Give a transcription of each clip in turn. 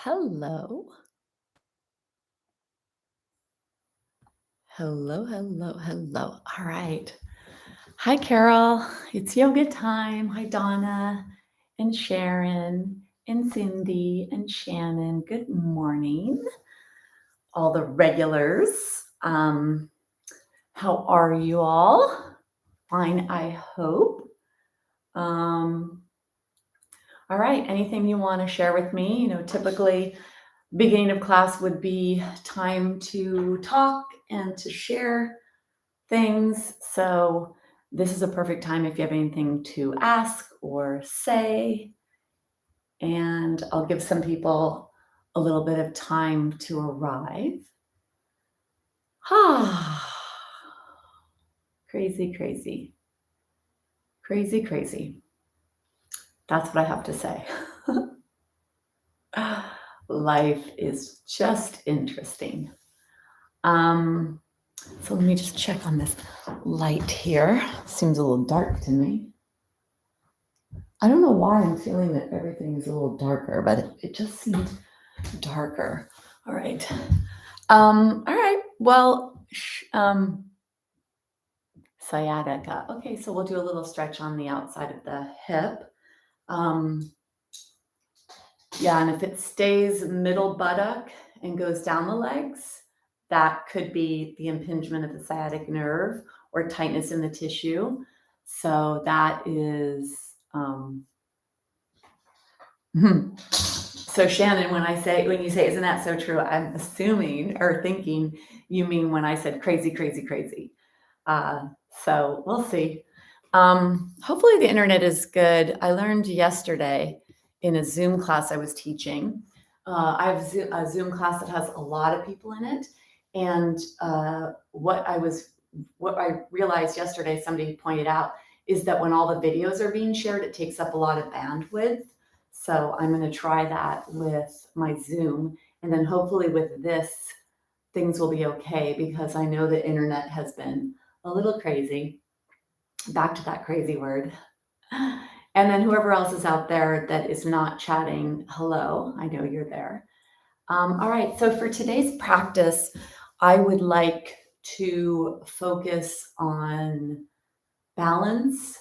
Hello. Hello, hello, hello. All right. Hi, Carol. It's yoga time. Hi, Donna and Sharon and Cindy and Shannon. Good morning, all the regulars. How are you all? Fine, I hope. All right. Anything you want to share with me? Typically, beginning of class would be time to talk and to share things. So this is a perfect time if you have anything to ask or say. And I'll give some people a little bit of time to arrive. Crazy, crazy. Crazy, crazy. That's what I have to say. Life is just interesting. So let me just check on this light here. Seems a little dark to me. I don't know why I'm feeling that everything is a little darker, but it just seems darker. All right. All right. Well, sciatica. Okay, so we'll do a little stretch on the outside of the hip. Yeah, and if it stays middle buttock and goes down the legs, that could be the impingement of the sciatic nerve or tightness in the tissue. So that is, so Shannon, when you say, isn't that so true? I'm assuming or thinking you mean when I said crazy, crazy, crazy. So we'll see. Hopefully the internet is good. I learned yesterday in a Zoom class I was teaching. I have a Zoom class that has a lot of people in it. And what I realized yesterday, somebody pointed out, is that when all the videos are being shared, it takes up a lot of bandwidth. So I'm going to try that with my Zoom. And then hopefully with this, things will be okay, because I know the internet has been a little crazy. Back to that crazy word. And then whoever else is out there that is not chatting, hello, I know you're there. All right, so for today's practice, I would like to focus on balance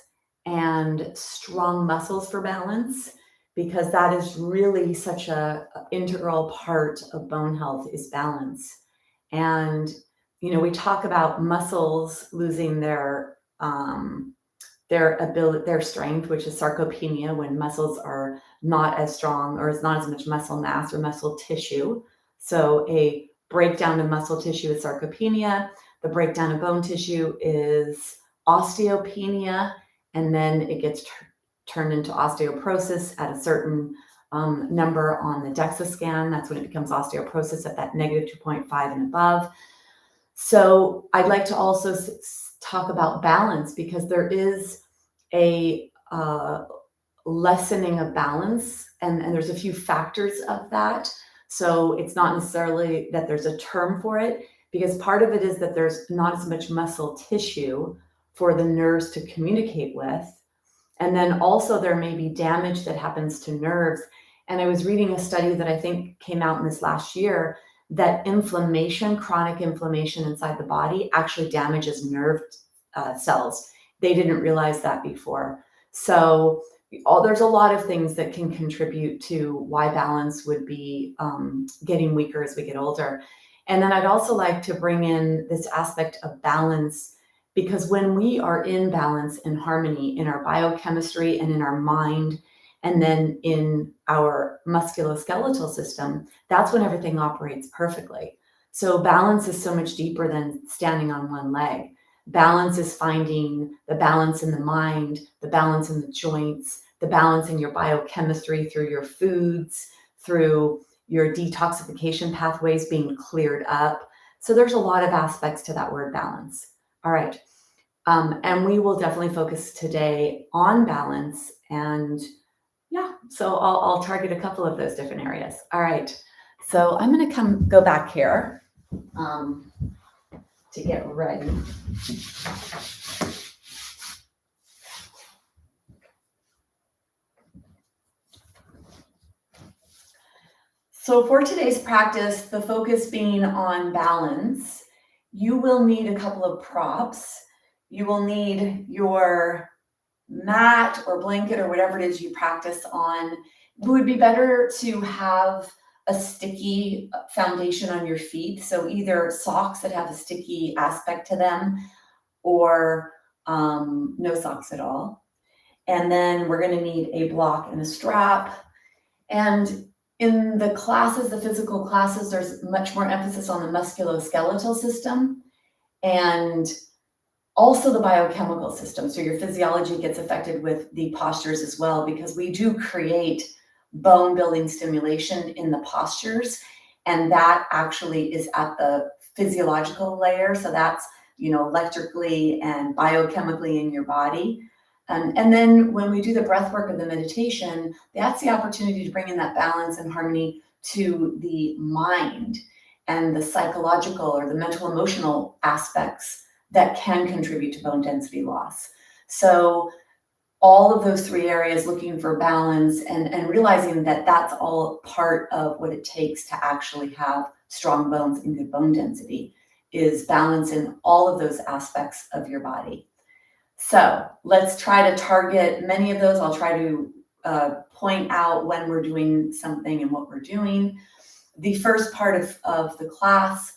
and strong muscles for balance, because that is really such a integral part of bone health is balance. And we talk about muscles losing their ability, their strength, which is sarcopenia, when muscles are not as strong or is not as much muscle mass or muscle tissue. So a breakdown of muscle tissue is sarcopenia. The breakdown of bone tissue is osteopenia, and then it gets turned into osteoporosis at a certain number on the DEXA scan. That's when it becomes osteoporosis at that -2.5 and above. So I'd like to also talk about balance, because there is a lessening of balance, and there's a few factors of that. So it's not necessarily that there's a term for it, because part of it is that there's not as much muscle tissue for the nerves to communicate with. And then also there may be damage that happens to nerves. And I was reading a study that I think came out in this last year, that inflammation, chronic inflammation inside the body, actually damages nerve cells. They didn't realize that before. So there's a lot of things that can contribute to why balance would be getting weaker as we get older. And then I'd also like to bring in this aspect of balance, because when we are in balance and harmony in our biochemistry and in our mind, and then in our musculoskeletal system, that's when everything operates perfectly. So balance is so much deeper than standing on one leg. Balance is finding the balance in the mind, the balance in the joints, the balance in your biochemistry through your foods, through your detoxification pathways being cleared up. So there's a lot of aspects to that word balance. All right. And we will definitely focus today on balance. And yeah, so I'll target a couple of those different areas. All right. So I'm going to go back here to get ready. So for today's practice, the focus being on balance, you will need a couple of props. You will need your mat or blanket or whatever it is you practice on. It would be better to have a sticky foundation on your feet. So either socks that have a sticky aspect to them or no socks at all. And then we're going to need a block and a strap. And in the classes, the physical classes, there's much more emphasis on the musculoskeletal system and also the biochemical system. So your physiology gets affected with the postures as well, because we do create bone building stimulation in the postures. And that actually is at the physiological layer. So that's, electrically and biochemically in your body. And then when we do the breath work of the meditation, that's the opportunity to bring in that balance and harmony to the mind and the psychological or the mental emotional aspects that can contribute to bone density loss. So all of those three areas, looking for balance and realizing that that's all part of what it takes to actually have strong bones and good bone density, is balance in all of those aspects of your body. So let's try to target many of those. I'll try to point out when we're doing something and what we're doing. The first part of the class,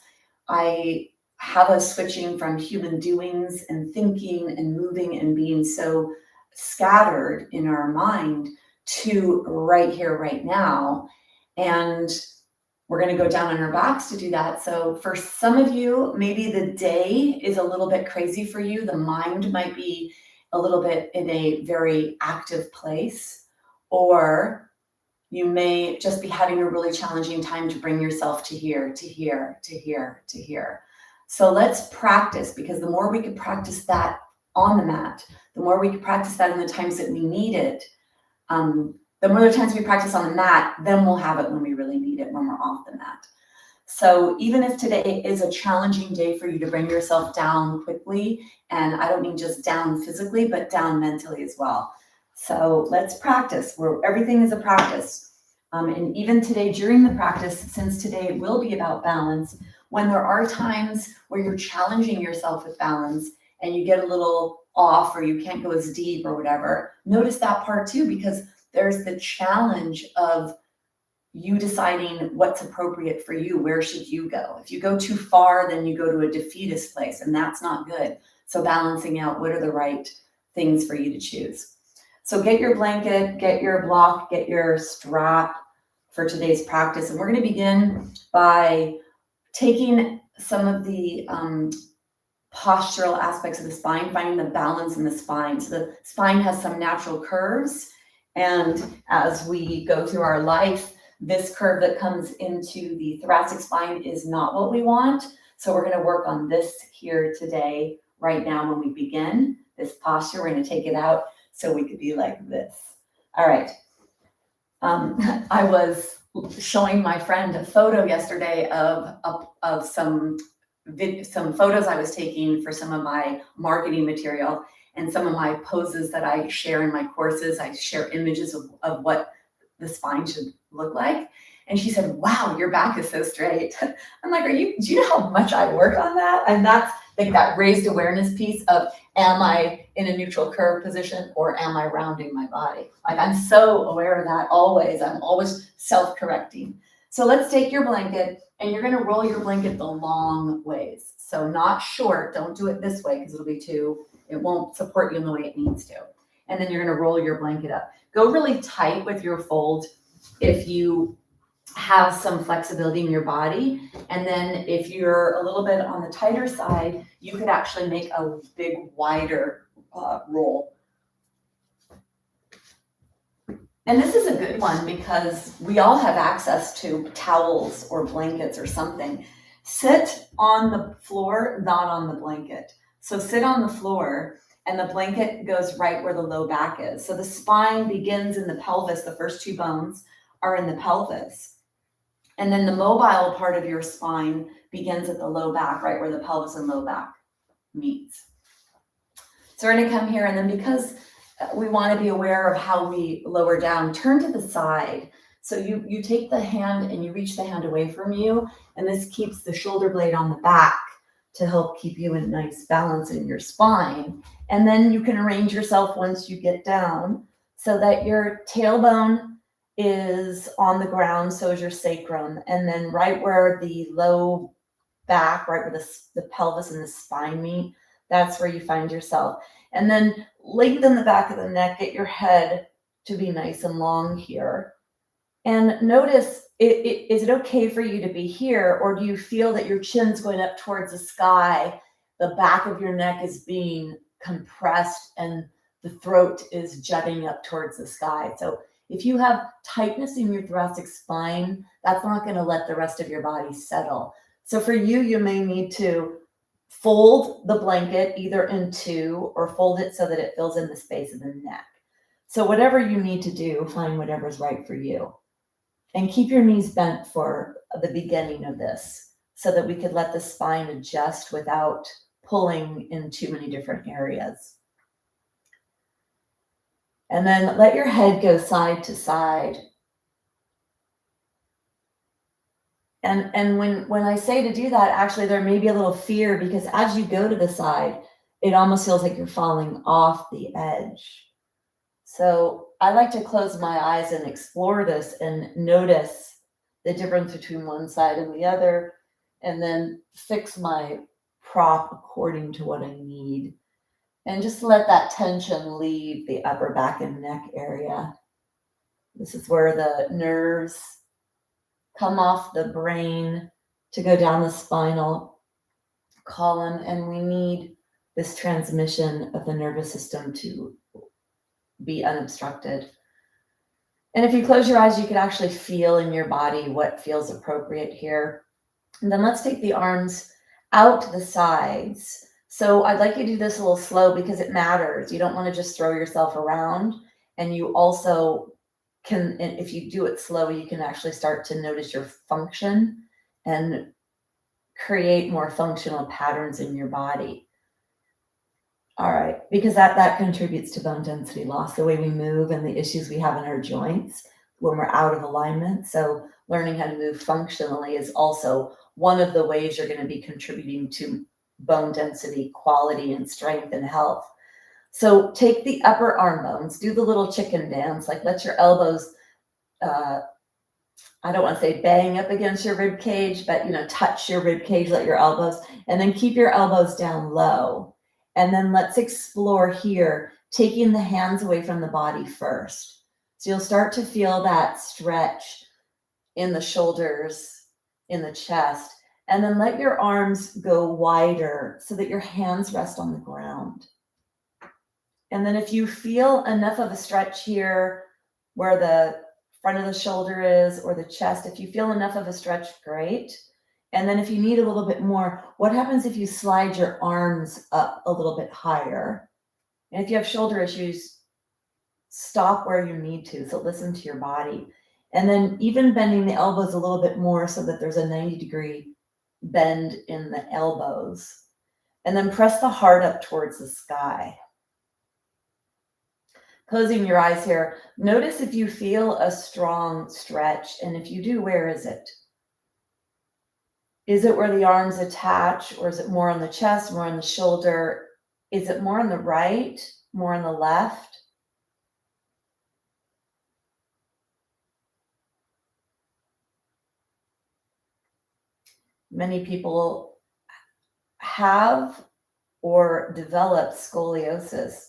I have us switching from human doings and thinking and moving and being so scattered in our mind to right here, right now. And we're going to go down on our backs to do that. So for some of you, maybe the day is a little bit crazy for you. The mind might be a little bit in a very active place, or you may just be having a really challenging time to bring yourself to here, to here, to here, to here. So let's practice, because the more we can practice that on the mat, the more we can practice that in the times that we need it, the more the times we practice on the mat, then we'll have it when we really need it, when we're off the mat. So even if today is a challenging day for you to bring yourself down quickly, and I don't mean just down physically, but down mentally as well. So let's practice, where everything is a practice. And even today during the practice, since today will be about balance, when there are times where you're challenging yourself with balance and you get a little off or you can't go as deep or whatever, notice that part too, because there's the challenge of you deciding what's appropriate for you. Where should you go? If you go too far, then you go to a defeatist place, and that's not good. So balancing out what are the right things for you to choose. So get your blanket, get your block, get your strap for today's practice. And we're going to begin by taking some of the postural aspects of the spine, finding the balance in the spine. So the spine has some natural curves. And as we go through our life, this curve that comes into the thoracic spine is not what we want. So we're going to work on this here today, right now, when we begin this posture. We're going to take it out so we could be like this. All right. I was showing my friend a photo yesterday of some photos I was taking for some of my marketing material and some of my poses that I share in my courses. I share images of what the spine should look like. And she said, wow, your back is so straight. I'm like, do you know how much I work on that? And that's like that raised awareness piece of, am I in a neutral curve position or am I rounding my body? Like, I'm so aware of that always. I'm always self-correcting. So let's take your blanket and you're going to roll your blanket the long ways. So not short. Don't do it this way because it won't support you in the way it needs to. And then you're going to roll your blanket up. Go really tight with your fold if you have some flexibility in your body. And then if you're a little bit on the tighter side, you could actually make a big, wider roll. And this is a good one because we all have access to towels or blankets or something. Sit on the floor, not on the blanket. So sit on the floor and the blanket goes right where the low back is. So the spine begins in the pelvis. The first two bones are in the pelvis. And then the mobile part of your spine begins at the low back, right where the pelvis and low back meets. So we're going to come here, and then because we want to be aware of how we lower down, turn to the side. So you take the hand and you reach the hand away from you, and this keeps the shoulder blade on the back to help keep you in nice balance in your spine. And then you can arrange yourself once you get down so that your tailbone is on the ground, so is your sacrum. And then right where the low back, right where the pelvis and the spine meet, that's where you find yourself. And then lengthen the back of the neck, get your head to be nice and long here. And notice, is it okay for you to be here, or do you feel that your chin's going up towards the sky, the back of your neck is being compressed, and the throat is jutting up towards the sky? So if you have tightness in your thoracic spine, that's not going to let the rest of your body settle. So for you, you may need to fold the blanket either in two or fold it so that it fills in the space of the neck. So whatever you need to do, find whatever's right for you. And keep your knees bent for the beginning of this so that we could let the spine adjust without pulling in too many different areas. And then let your head go side to side. And when I say to do that, actually there may be a little fear, because as you go to the side, it almost feels like you're falling off the edge. So I like to close my eyes and explore this and notice the difference between one side and the other, and then fix my prop according to what I need. And just let that tension leave the upper back and neck area. This is where the nerves come off the brain to go down the spinal column, and we need this transmission of the nervous system to be unobstructed. And if you close your eyes, you can actually feel in your body what feels appropriate here. And then let's take the arms out to the sides. So I'd like you to do this a little slow because it matters. You don't want to just throw yourself around. And you also can, if you do it slow, you can actually start to notice your function and create more functional patterns in your body. All right, because that contributes to bone density loss, the way we move and the issues we have in our joints when we're out of alignment. So learning how to move functionally is also one of the ways you're going to be contributing to bone density, quality, and strength and health. So take the upper arm bones, do the little chicken dance, like let your elbows, I don't want to say bang up against your rib cage, but touch your rib cage, let your elbows, and then keep your elbows down low. And then let's explore here, taking the hands away from the body first. So you'll start to feel that stretch in the shoulders, in the chest, and then let your arms go wider so that your hands rest on the ground. And then if you feel enough of a stretch here where the front of the shoulder is, or the chest, if you feel enough of a stretch, great. And then if you need a little bit more, what happens if you slide your arms up a little bit higher? And if you have shoulder issues, stop where you need to. So listen to your body. And then even bending the elbows a little bit more so that there's a 90-degree bend in the elbows. And then press the heart up towards the sky. Closing your eyes here, notice if you feel a strong stretch. And if you do, where is it? Is it where the arms attach, or is it more on the chest, more on the shoulder? Is it more on the right, more on the left? Many people have or develop scoliosis.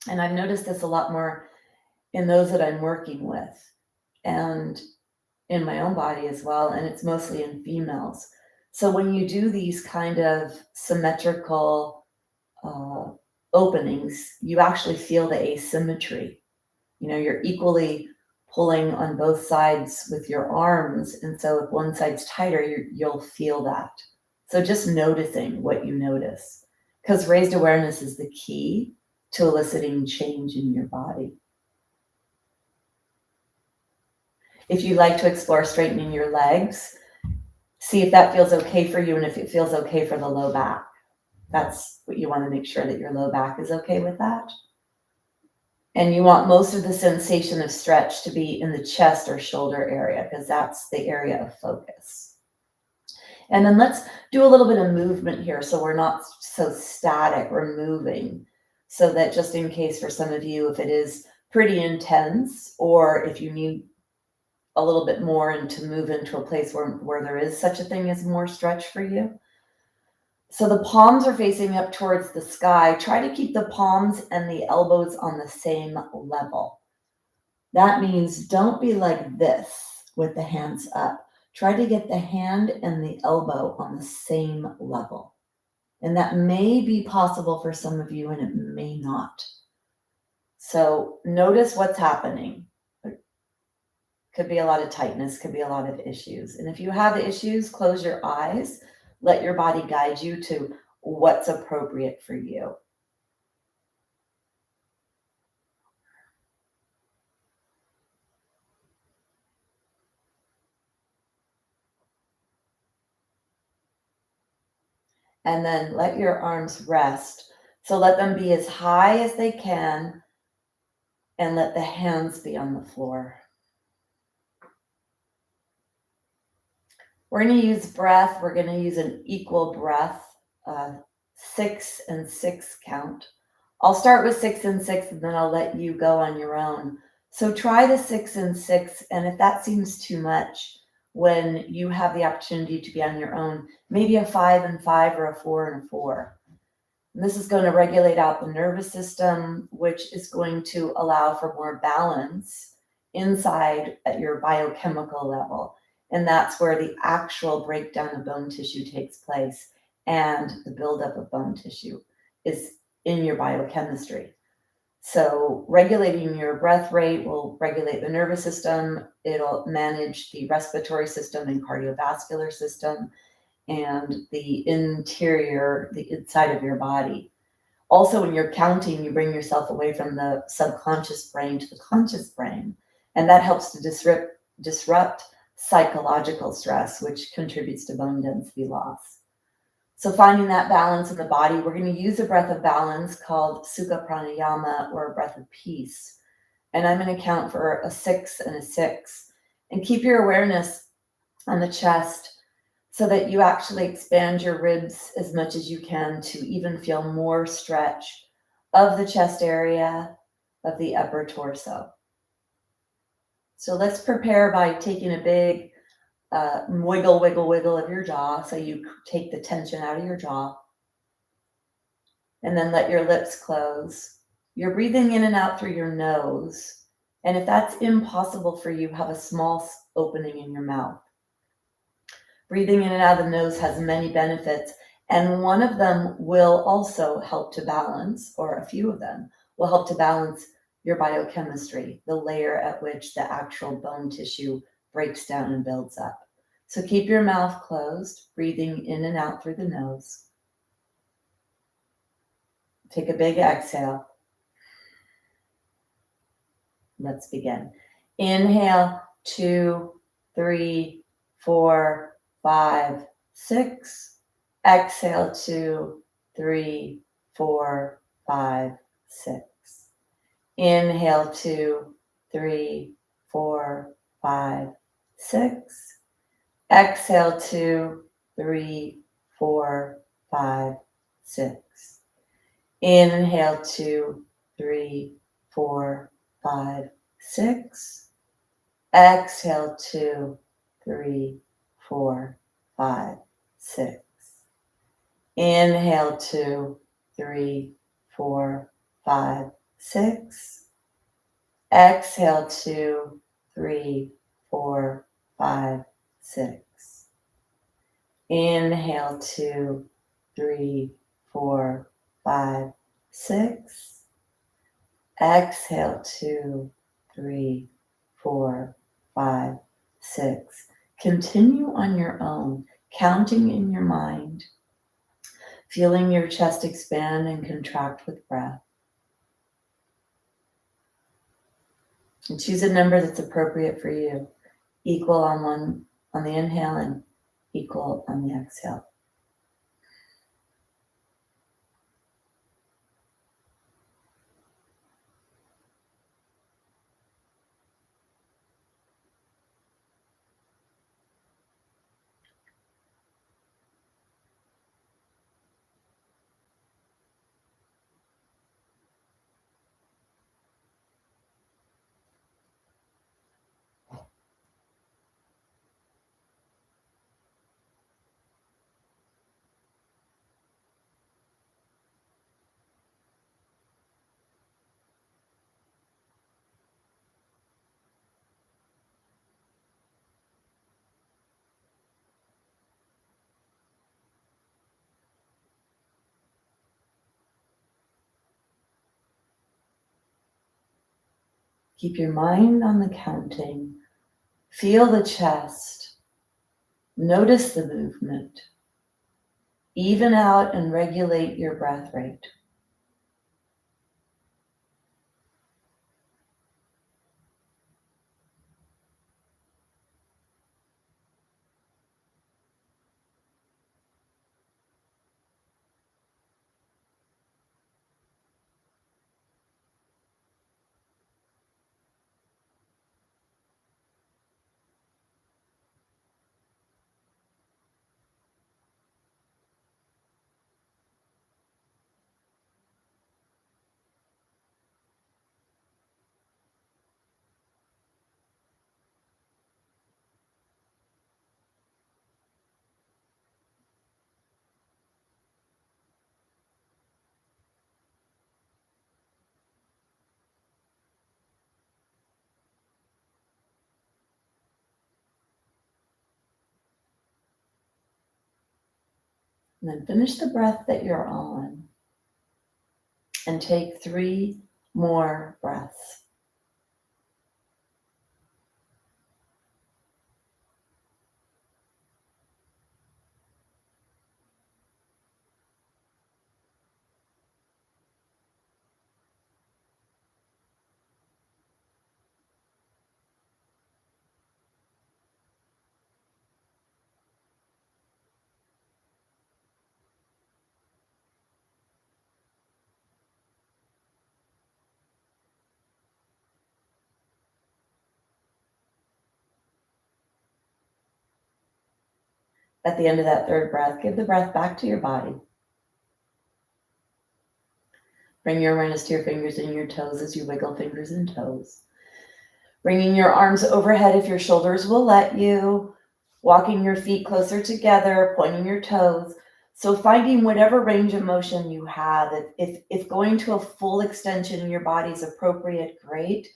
And I've noticed this a lot more in those that I'm working with and in my own body as well. And it's mostly in females. So when you do these kind of symmetrical openings, you actually feel the asymmetry. You're equally pulling on both sides with your arms. And so if one side's tighter, you'll feel that. So just noticing what you notice, because raised awareness is the key to eliciting change in your body. If you like to explore straightening your legs, see if that feels okay for you and if it feels okay for the low back. That's what you want to make sure, that your low back is okay with that. And you want most of the sensation of stretch to be in the chest or shoulder area, because that's the area of focus. And then let's do a little bit of movement here so we're not so static. We're moving, so that just in case for some of you, if it is pretty intense, or if you need a little bit more and to move into a place where there is such a thing as more stretch for you. So the palms are facing up towards the sky. Try to keep the palms and the elbows on the same level. That means don't be like this with the hands up. Try to get the hand and the elbow on the same level. And that may be possible for some of you and it may not. So notice what's happening. Could be a lot of tightness, could be a lot of issues. And if you have issues, close your eyes, let your body guide you to what's appropriate for you. And then let your arms rest. So let them be as high as they can and let the hands be on the floor. We're going to use breath. We're going to use an equal breath, 6 and 6 count. I'll start with 6 and 6 and then I'll let you go on your own. So try the 6 and 6. And if that seems too much, when you have the opportunity to be on your own, maybe a 5 and 5 or a 4 and 4. And this is going to regulate out the nervous system, which is going to allow for more balance inside at your biochemical level. And that's where the actual breakdown of bone tissue takes place, and the buildup of bone tissue is in your biochemistry. So regulating your breath rate will regulate the nervous system. It'll manage the respiratory system and cardiovascular system and the interior, the inside of your body. Also, when you're counting, you bring yourself away from the subconscious brain to the conscious brain. And that helps to disrupt psychological stress, which contributes to bone density loss. So finding that balance in the body, we're going to use a breath of balance called Sukha Pranayama, or a breath of peace. And I'm going to count for a 6 and a 6. And keep your awareness on the chest so that you actually expand your ribs as much as you can to even feel more stretch of the chest area, of the upper torso. So let's prepare by taking a big wiggle, wiggle, wiggle of your jaw. So you take the tension out of your jaw. And then let your lips close. You're breathing in and out through your nose. And if that's impossible for you, have a small opening in your mouth. Breathing in and out of the nose has many benefits. And one of them will also help to balance, or a few of them will help to balance your biochemistry, the layer at which the actual bone tissue breaks down and builds up. So keep your mouth closed, breathing in and out through the nose. Take a big exhale. Let's begin. Inhale, 2, 3, 4, 5, 6. Exhale, 2, 3, 4, 5, 6. Inhale, 2, 3, 4, 5, 6. Exhale, 2, 3, 4, 5, 6. Inhale, 2, 3, 4, 5, 6. Exhale, 2, 3, 4, 5, 6. Inhale, 2, 3, 4, 5, 6. Exhale, 2, 3, 4, 5, 6. Inhale, 2, 3, 4, 5, 6. Exhale, 2, 3, 4, 5, 6. Continue on your own, counting in your mind, feeling your chest expand and contract with breath. And choose a number that's appropriate for you, equal on the inhale and equal on the exhale. Keep your mind on the counting. Feel the chest. Notice the movement. Even out and regulate your breath rate. And then finish the breath that you're on and take 3 more breaths. At the end of that 3rd breath, give the breath back to your body. Bring your awareness to your fingers and your toes as you wiggle fingers and toes. Bringing your arms overhead if your shoulders will let you. Walking your feet closer together, pointing your toes. So finding whatever range of motion you have. If going to a full extension in your body is appropriate, great.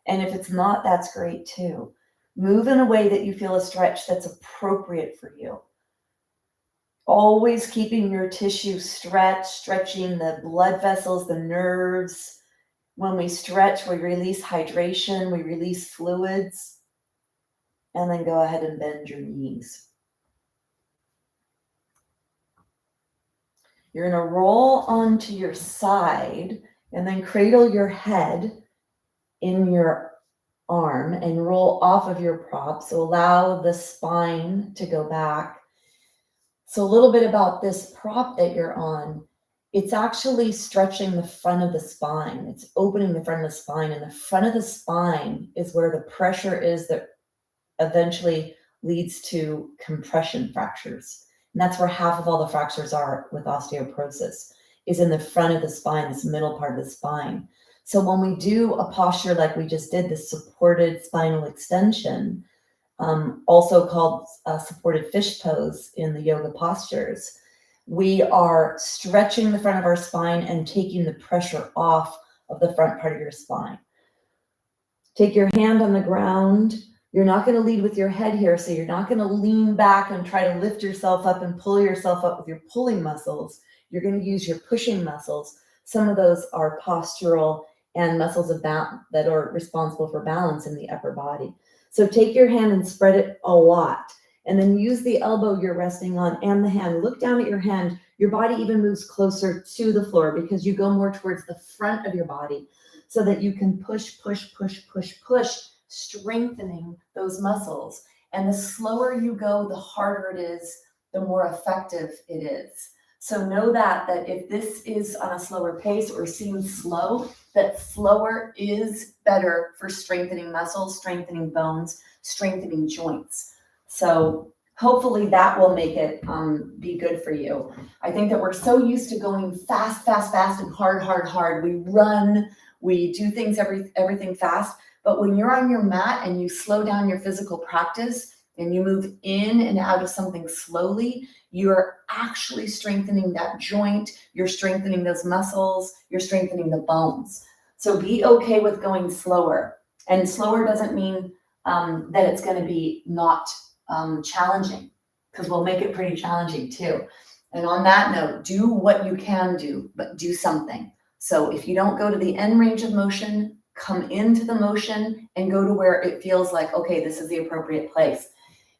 And if it's not, that's great too. Move in a way that you feel a stretch that's appropriate for you. Always keeping your tissue stretched, stretching the blood vessels, the nerves. When we stretch, we release hydration, we release fluids, and then go ahead and bend your knees. You're going to roll onto your side and then cradle your head in your arm and roll off of your prop. So allow the spine to go back. So a little bit about this prop that you're on. It's actually stretching the front of the spine. It's opening the front of the spine, and the front of the spine is where the pressure is that eventually leads to compression fractures. And that's where half of all the fractures are with osteoporosis, is in the front of the spine, this middle part of the spine. So when we do a posture like we just did, the supported spinal extension, also called supported fish pose in the yoga postures, we are stretching the front of our spine and taking the pressure off of the front part of your spine. Take your hand on the ground. You're not going to lead with your head here, so you're not going to lean back and try to lift yourself up and pull yourself up with your pulling muscles. You're going to use your pushing muscles. Some of those are postural and muscles of that are responsible for balance in the upper body. So take your hand and spread it a lot, and then use the elbow you're resting on and the hand. Look down at your hand. Your body even moves closer to the floor because you go more towards the front of your body so that you can push, strengthening those muscles. And the slower you go, the harder it is, the more effective it is. So know that if this is on a slower pace or seems slow, that slower is better for strengthening muscles, strengthening bones, strengthening joints. So hopefully that will make it be good for you. I think that we're so used to going fast, and hard. We run, we do things, everything fast. But when you're on your mat and you slow down your physical practice and you move in and out of something slowly, you're actually strengthening that joint, you're strengthening those muscles, you're strengthening the bones. So be okay with going slower. And slower doesn't mean that it's going to be not challenging, because we'll make it pretty challenging too. And on that note, do what you can do, but do something. So if you don't go to the end range of motion, come into the motion and go to where it feels like, okay, this is the appropriate place.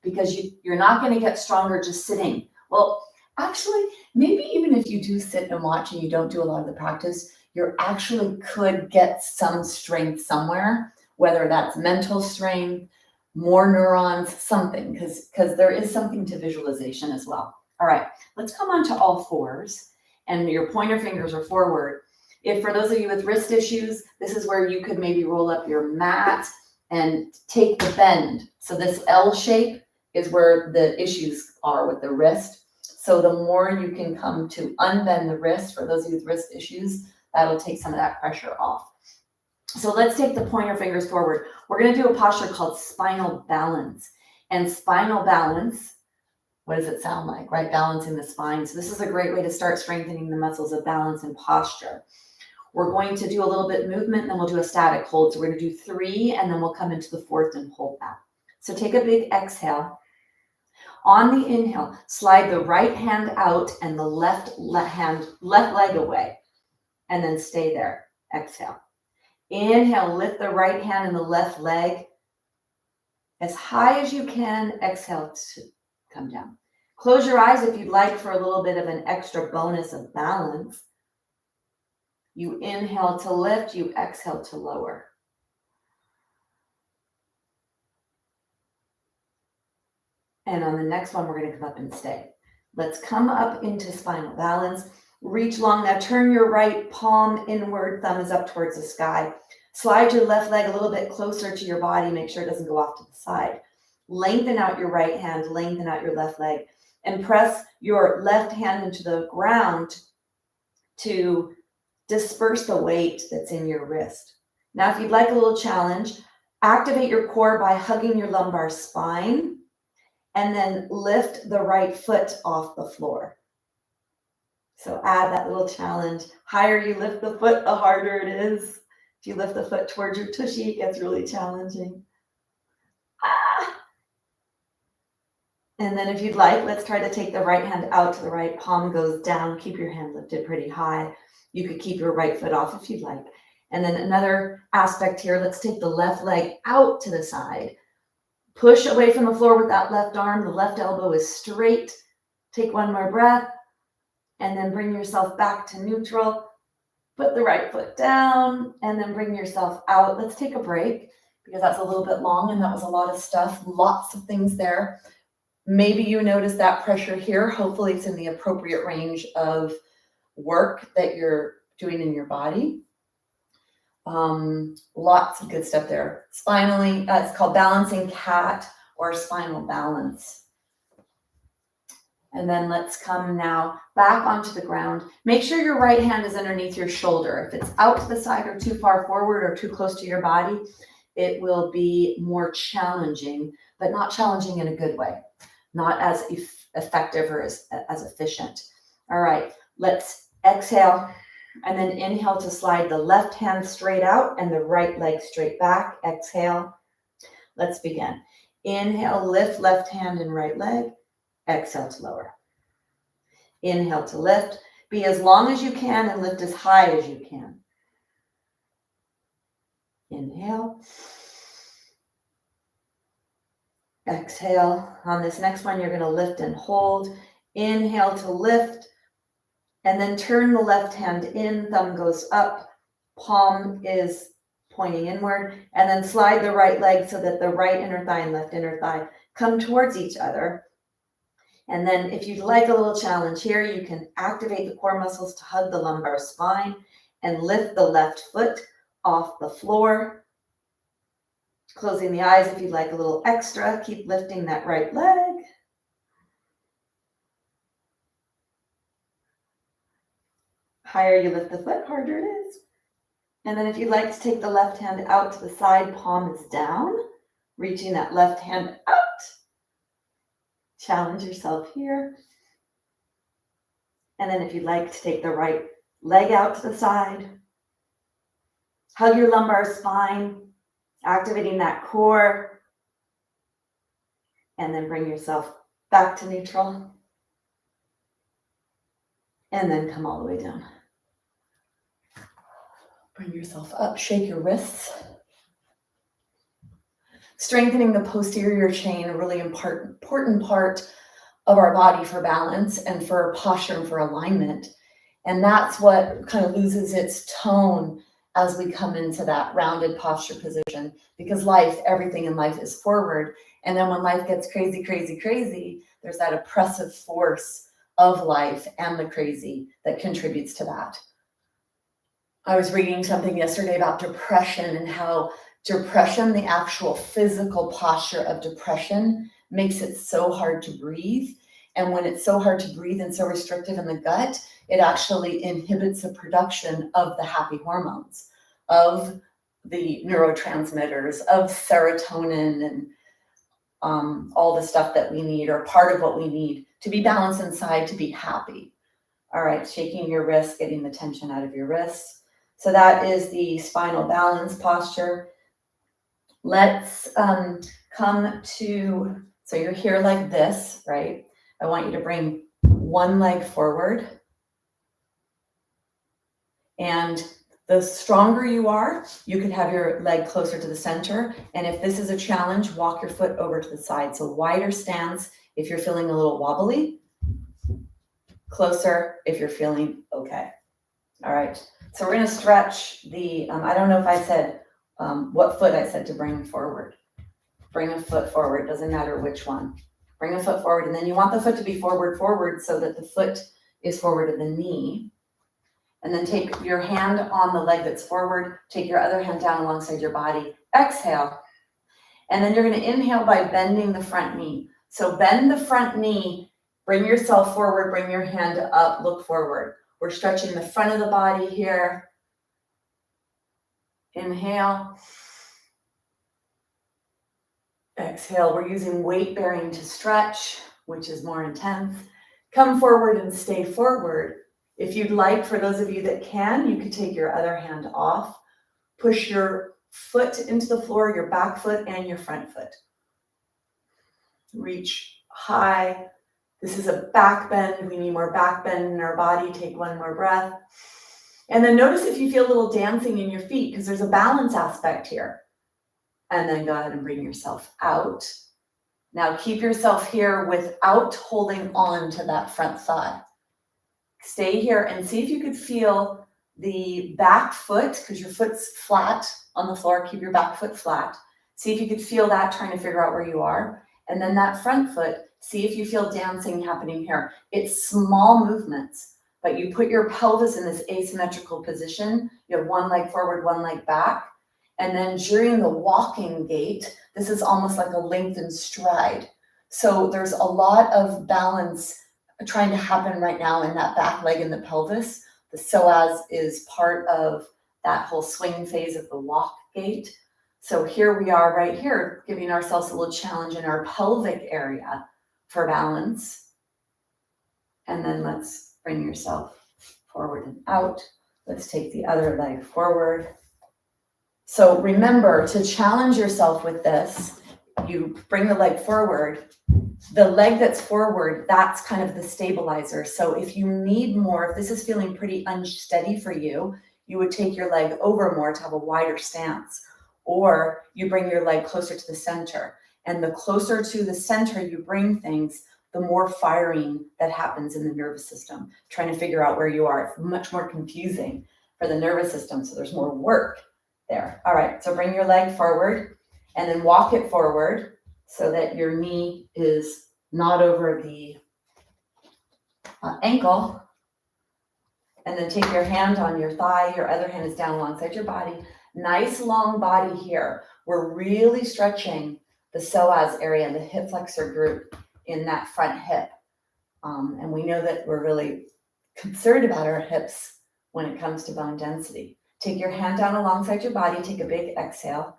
Because you're not going to get stronger just sitting. Well, actually, maybe even if you do sit and watch and you don't do a lot of the practice, you actually could get some strength somewhere, whether that's mental strength, more neurons, something, because there is something to visualization as well. All right, let's come on to all fours, and your pointer fingers are forward. If for those of you with wrist issues, this is where you could maybe roll up your mat and take the bend. So this L shape is where the issues are with the wrist. So the more you can come to unbend the wrist, for those of you with wrist issues, that'll take some of that pressure off. So let's take the pointer fingers forward. We're going to do a posture called spinal balance. And spinal balance, what does it sound like, right? Balancing the spine. So this is a great way to start strengthening the muscles of balance and posture. We're going to do a little bit of movement, and then we'll do a static hold. So we're going to do 3, and then we'll come into the 4th and hold that. So take a big exhale. On the inhale, slide the right hand out and the left leg away, and then stay there. Exhale. Inhale, lift the right hand and the left leg as high as you can. Exhale to come down. Close your eyes if you'd like for a little bit of an extra bonus of balance. You inhale to lift, you exhale to lower. And on the next one, we're going to come up and stay. Let's come up into spinal balance. Reach long. Now turn your right palm inward, thumb is up towards the sky. Slide your left leg a little bit closer to your body. Make sure it doesn't go off to the side. Lengthen out your right hand, lengthen out your left leg, and press your left hand into the ground to disperse the weight that's in your wrist. Now, if you'd like a little challenge, activate your core by hugging your lumbar spine, and then lift the right foot off the floor. So add that little challenge. Higher you lift the foot, the harder it is. If you lift the foot towards your tushy, it gets really challenging. And then if you'd like, let's try to take the right hand out to the right, palm goes down. Keep your hand lifted pretty high. You could keep your right foot off if you'd like. And then another aspect here, let's take the left leg out to the side. Push away from the floor with that left arm. The left elbow is straight. Take one more breath and then bring yourself back to neutral. Put the right foot down and then bring yourself out. Let's take a break because that's a little bit long and that was a lot of stuff, lots of things there. Maybe you notice that pressure here. Hopefully it's in the appropriate range of work that you're doing in your body. Lots of good stuff there. Spinally, it's called balancing cat or spinal balance. And then let's come now back onto the ground. Make sure your right hand is underneath your shoulder. If it's out to the side or too far forward or too close to your body, it will be more challenging, but not challenging in a good way, not as effective or as efficient. All right, let's exhale. And then inhale to slide the left hand straight out and the right leg straight back. Exhale. Let's begin. Inhale, lift left hand and right leg. Exhale to lower. Inhale to lift. Be as long as you can and lift as high as you can. Inhale. Exhale. On this next one, you're going to lift and hold. Inhale to lift. And then turn the left hand in, thumb goes up, palm is pointing inward, and then slide the right leg so that the right inner thigh and left inner thigh come towards each other. And then if you'd like a little challenge here, you can activate the core muscles to hug the lumbar spine and lift the left foot off the floor. Closing the eyes if you'd like a little extra, keep lifting that right leg. Higher you lift the foot, harder it is. And then if you'd like to take the left hand out to the side, palm is down, reaching that left hand out. Challenge yourself here. And then if you'd like to take the right leg out to the side, hug your lumbar spine, activating that core, and then bring yourself back to neutral. And then come all the way down. Bring yourself up, shake your wrists. Strengthening the posterior chain, a really important part of our body for balance and for posture and for alignment. And that's what kind of loses its tone as we come into that rounded posture position, because everything in life is forward. And then when life gets crazy, crazy, crazy, there's that oppressive force of life and the crazy that contributes to that. I was reading something yesterday about depression and how depression, the actual physical posture of depression, makes it so hard to breathe. And when it's so hard to breathe and so restrictive in the gut, it actually inhibits the production of the happy hormones, of the neurotransmitters, of serotonin, and all the stuff that we need, or part of what we need to be balanced inside, to be happy. All right, shaking your wrists, getting the tension out of your wrists. So that is the spinal balance posture. Let's come to, so you're here like this, right? I want you to bring one leg forward. And the stronger you are, you could have your leg closer to the center. And if this is a challenge, walk your foot over to the side. So wider stance if you're feeling a little wobbly, closer if you're feeling okay. All right, so we're going to stretch the, I don't know if I said what foot I said to bring forward. Bring a foot forward, doesn't matter which one. Bring a foot forward, and then you want the foot to be forward, so that the foot is forward of the knee. And then take your hand on the leg that's forward, take your other hand down alongside your body, exhale. And then you're going to inhale by bending the front knee. So bend the front knee, bring yourself forward, bring your hand up, look forward. We're stretching the front of the body here. Inhale. Exhale. We're using weight bearing to stretch, which is more intense. Come forward and stay forward. If you'd like, for those of you that can, you could take your other hand off. Push your foot into the floor, your back foot and your front foot. Reach high. This is a back bend. We need more back bend in our body. Take one more breath. And then notice if you feel a little dancing in your feet, because there's a balance aspect here. And then go ahead and bring yourself out. Now keep yourself here without holding on to that front thigh. Stay here and see if you could feel the back foot, because your foot's flat on the floor. Keep your back foot flat. See if you could feel that, trying to figure out where you are. And then that front foot, see if you feel dancing happening here. It's small movements, but you put your pelvis in this asymmetrical position. You have one leg forward, one leg back. And then during the walking gait, this is almost like a lengthened stride. So there's a lot of balance trying to happen right now in that back leg and the pelvis. The psoas is part of that whole swing phase of the walk gait. So here we are right here, giving ourselves a little challenge in our pelvic area for balance. And then let's bring yourself forward and out. Let's take the other leg forward. So remember to challenge yourself with this. You bring the leg forward. The leg that's forward, that's kind of the stabilizer. So if you need more, if this is feeling pretty unsteady for you, you would take your leg over more to have a wider stance. Or you bring your leg closer to the center. And the closer to the center you bring things, the more firing that happens in the nervous system, trying to figure out where you are. It's much more confusing for the nervous system, so there's more work there. All right, so bring your leg forward and then walk it forward so that your knee is not over the ankle. And then take your hand on your thigh, your other hand is down alongside your body. Nice long body here. We're really stretching the psoas area and the hip flexor group in that front hip. And we know that we're really concerned about our hips when it comes to bone density. Take your hand down alongside your body, take a big exhale.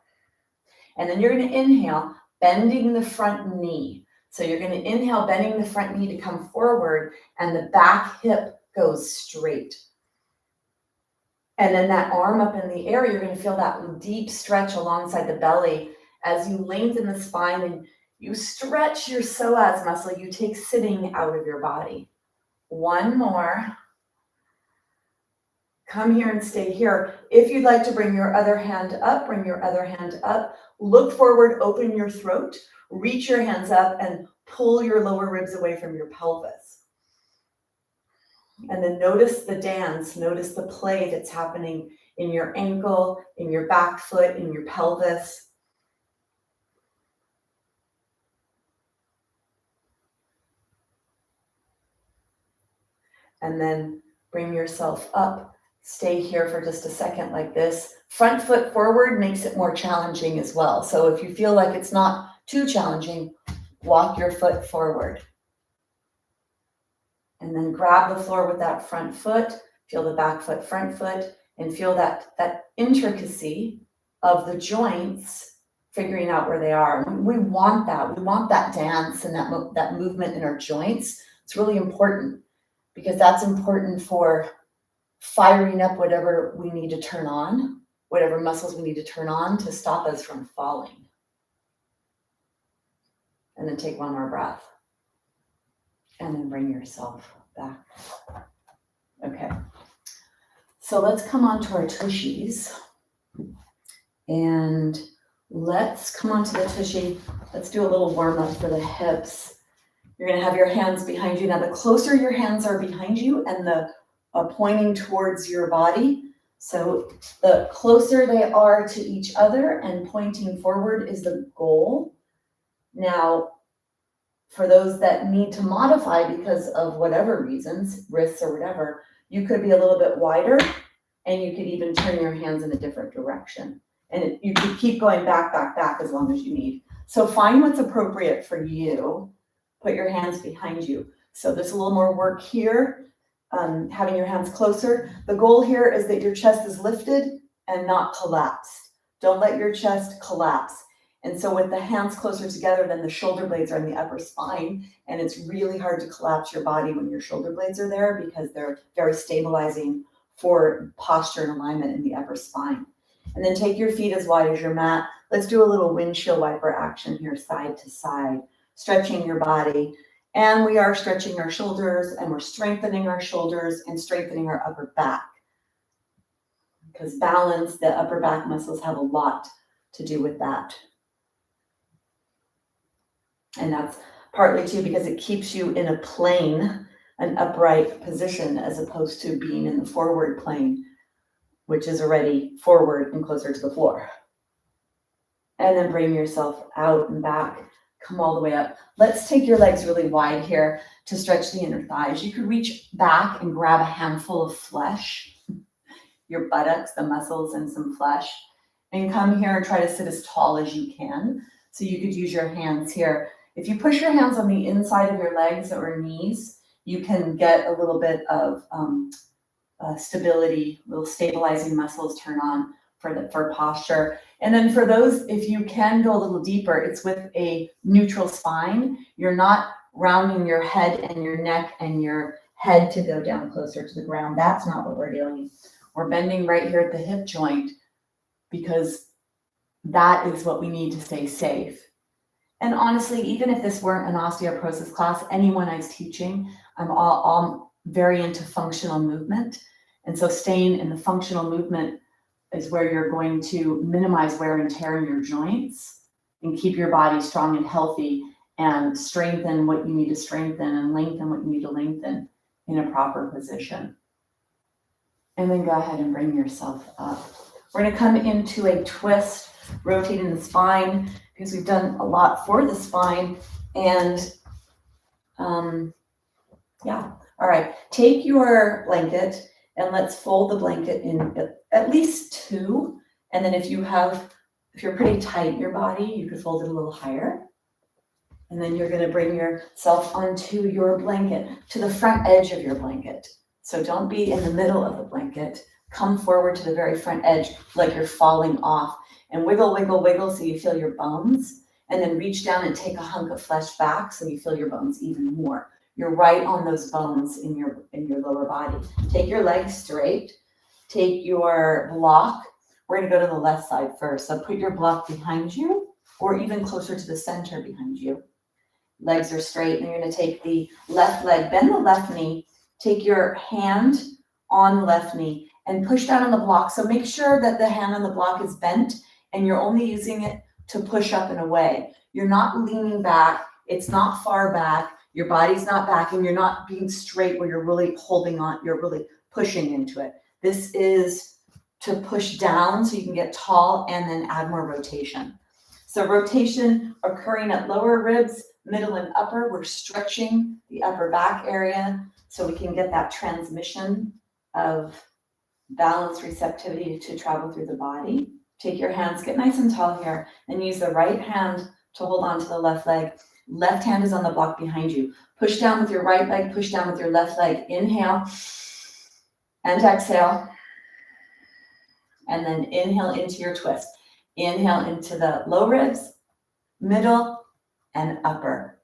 And then you're going to inhale, bending the front knee. So you're going to inhale, bending the front knee to come forward, and the back hip goes straight. And then that arm up in the air, you're going to feel that deep stretch alongside the belly as you lengthen the spine and you stretch your psoas muscle. You take sitting out of your body. One more. Come here and stay here. If you'd like to bring your other hand up, bring your other hand up. Look forward, open your throat, reach your hands up and pull your lower ribs away from your pelvis. And then notice the dance, notice the play that's happening in your ankle, in your back foot, in your pelvis. And then bring yourself up. Stay here for just a second like this. Front foot forward makes it more challenging as well. So if you feel like it's not too challenging, walk your foot forward. And then grab the floor with that front foot, feel the back foot, front foot, and feel that intricacy of the joints, figuring out where they are. We want that. We want that dance and that movement in our joints. It's really important because that's important for firing up whatever we need to turn on, whatever muscles we need to turn on to stop us from falling. And then take one more breath. And then bring yourself back. Okay. So let's come on to our tushies. And let's come on to the tushy. Let's do a little warm up for the hips. You're going to have your hands behind you. Now, the closer your hands are behind you and the pointing towards your body, so the closer they are to each other and pointing forward is the goal. Now, for those that need to modify because of whatever reasons, wrists or whatever, you could be a little bit wider and you could even turn your hands in a different direction. And you could keep going back as long as you need. So find what's appropriate for you. Put your hands behind you. So there's a little more work here, having your hands closer. The goal here is that your chest is lifted and not collapsed. Don't let your chest collapse. And so with the hands closer together, then the shoulder blades are in the upper spine, and it's really hard to collapse your body when your shoulder blades are there because they're very stabilizing for posture and alignment in the upper spine. And then take your feet as wide as your mat. Let's do a little windshield wiper action here, side to side, stretching your body. And we are stretching our shoulders, and we're strengthening our shoulders and strengthening our upper back. Because balance, the upper back muscles have a lot to do with that. And that's partly too because it keeps you in a plane, an upright position, as opposed to being in the forward plane, which is already forward and closer to the floor. And then bring yourself out and back. Come all the way up. Let's take your legs really wide here to stretch the inner thighs. You could reach back and grab a handful of flesh, your buttocks, the muscles, and some flesh. And come here and try to sit as tall as you can. So you could use your hands here. If you push your hands on the inside of your legs or knees, you can get a little bit of stability, little stabilizing muscles turn on for posture. And then for those, if you can go a little deeper, it's with a neutral spine. You're not rounding your head and your neck and your head to go down closer to the ground. That's not what we're doing. We're bending right here at the hip joint because that is what we need to stay safe. And honestly, even if this weren't an osteoporosis class, anyone I was teaching, I'm all very into functional movement. And so staying in the functional movement is where you're going to minimize wear and tear in your joints and keep your body strong and healthy and strengthen what you need to strengthen and lengthen what you need to lengthen in a proper position. And then go ahead and bring yourself up. We're going to come into a twist, rotating the spine because we've done a lot for the spine. And yeah, all right, take your blanket and let's fold the blanket in at least two. And then if you're pretty tight in your body, you could fold it a little higher. And then you're going to bring yourself onto your blanket, to the front edge of your blanket. So don't be in the middle of the blanket. Come forward to the very front edge like you're falling off. And wiggle, wiggle, wiggle so you feel your bones. And then reach down and take a hunk of flesh back so you feel your bones even more. You're right on those bones in your lower body. Take your legs straight. Take your block. We're going to go to the left side first. So put your block behind you or even closer to the center behind you. Legs are straight. And you're going to take the left leg, bend the left knee. Take your hand on the left knee and push down on the block. So make sure that the hand on the block is bent and you're only using it to push up and away. You're not leaning back. It's not far back. Your body's not back and you're not being straight where you're really holding on, you're really pushing into it. This is to push down so you can get tall and then add more rotation. So rotation occurring at lower ribs, middle and upper. We're stretching the upper back area so we can get that transmission of balance receptivity to travel through the body. Take your hands, get nice and tall here, and use the right hand to hold on to the left leg. Left hand is on the block behind you. Push down with your right leg, push down with your left leg. Inhale and exhale. And then inhale into your twist. Inhale into the low ribs, middle, and upper.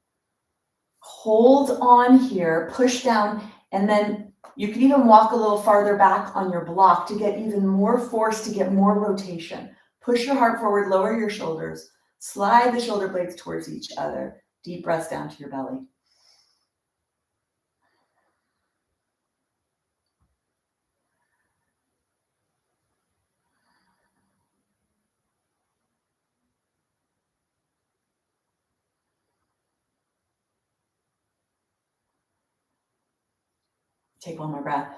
Hold on here, push down, and then you can even walk a little farther back on your block to get even more force, to get more rotation. Push your heart forward, lower your shoulders, slide the shoulder blades towards each other. Deep breaths down to your belly. Take one more breath.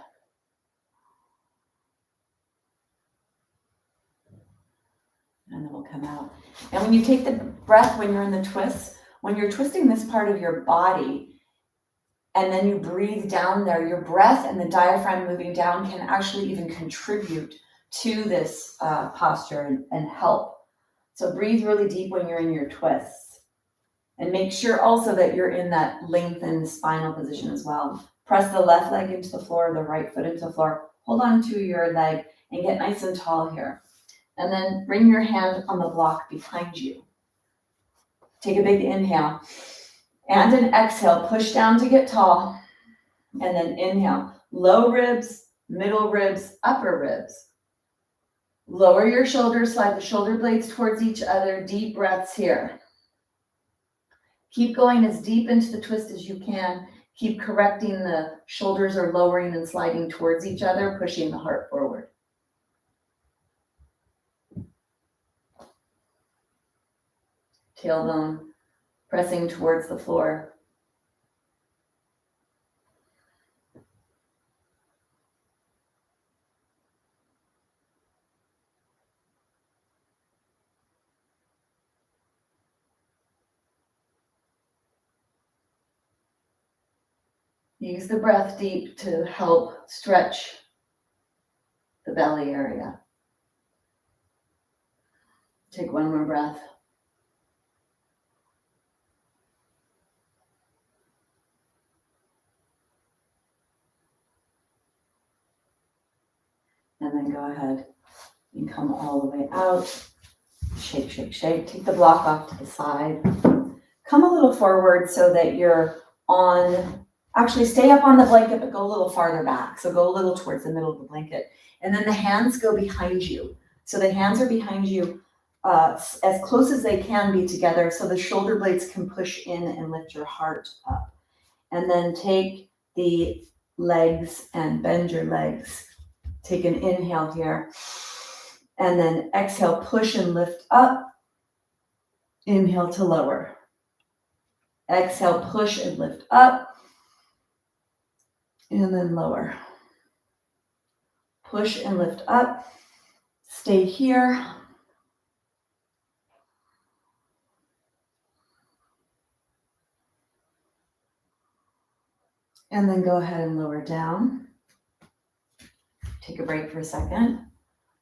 And then we'll come out. And when you take the breath, when you're in the twist, when you're twisting this part of your body, and then you breathe down there, your breath and the diaphragm moving down can actually even contribute to this posture and help. So breathe really deep when you're in your twists. And make sure also that you're in that lengthened spinal position as well. Press the left leg into the floor, the right foot into the floor. Hold on to your leg and get nice and tall here. And then bring your hand on the block behind you. Take a big inhale. And an exhale. Push down to get tall. And then inhale. Low ribs, middle ribs, upper ribs. Lower your shoulders, slide the shoulder blades towards each other. Deep breaths here. Keep going as deep into the twist as you can. Keep correcting the shoulders or lowering and sliding towards each other, pushing the heart forward. Tailbone pressing towards the floor. Use the breath deep to help stretch the belly area. Take one more breath. And then go ahead and come all the way out. Shake, shake, shake. Take the block off to the side. Come a little forward so that you're on, actually stay up on the blanket, but go a little farther back. So go a little towards the middle of the blanket. And then the hands go behind you. So the hands are behind you as close as they can be together so the shoulder blades can push in and lift your heart up. And then take the legs and bend your legs. Take an inhale here. And then exhale, push and lift up. Inhale to lower. Exhale, push and lift up. And then lower. Push and lift up. Stay here. And then go ahead and lower down. Take a break for a second.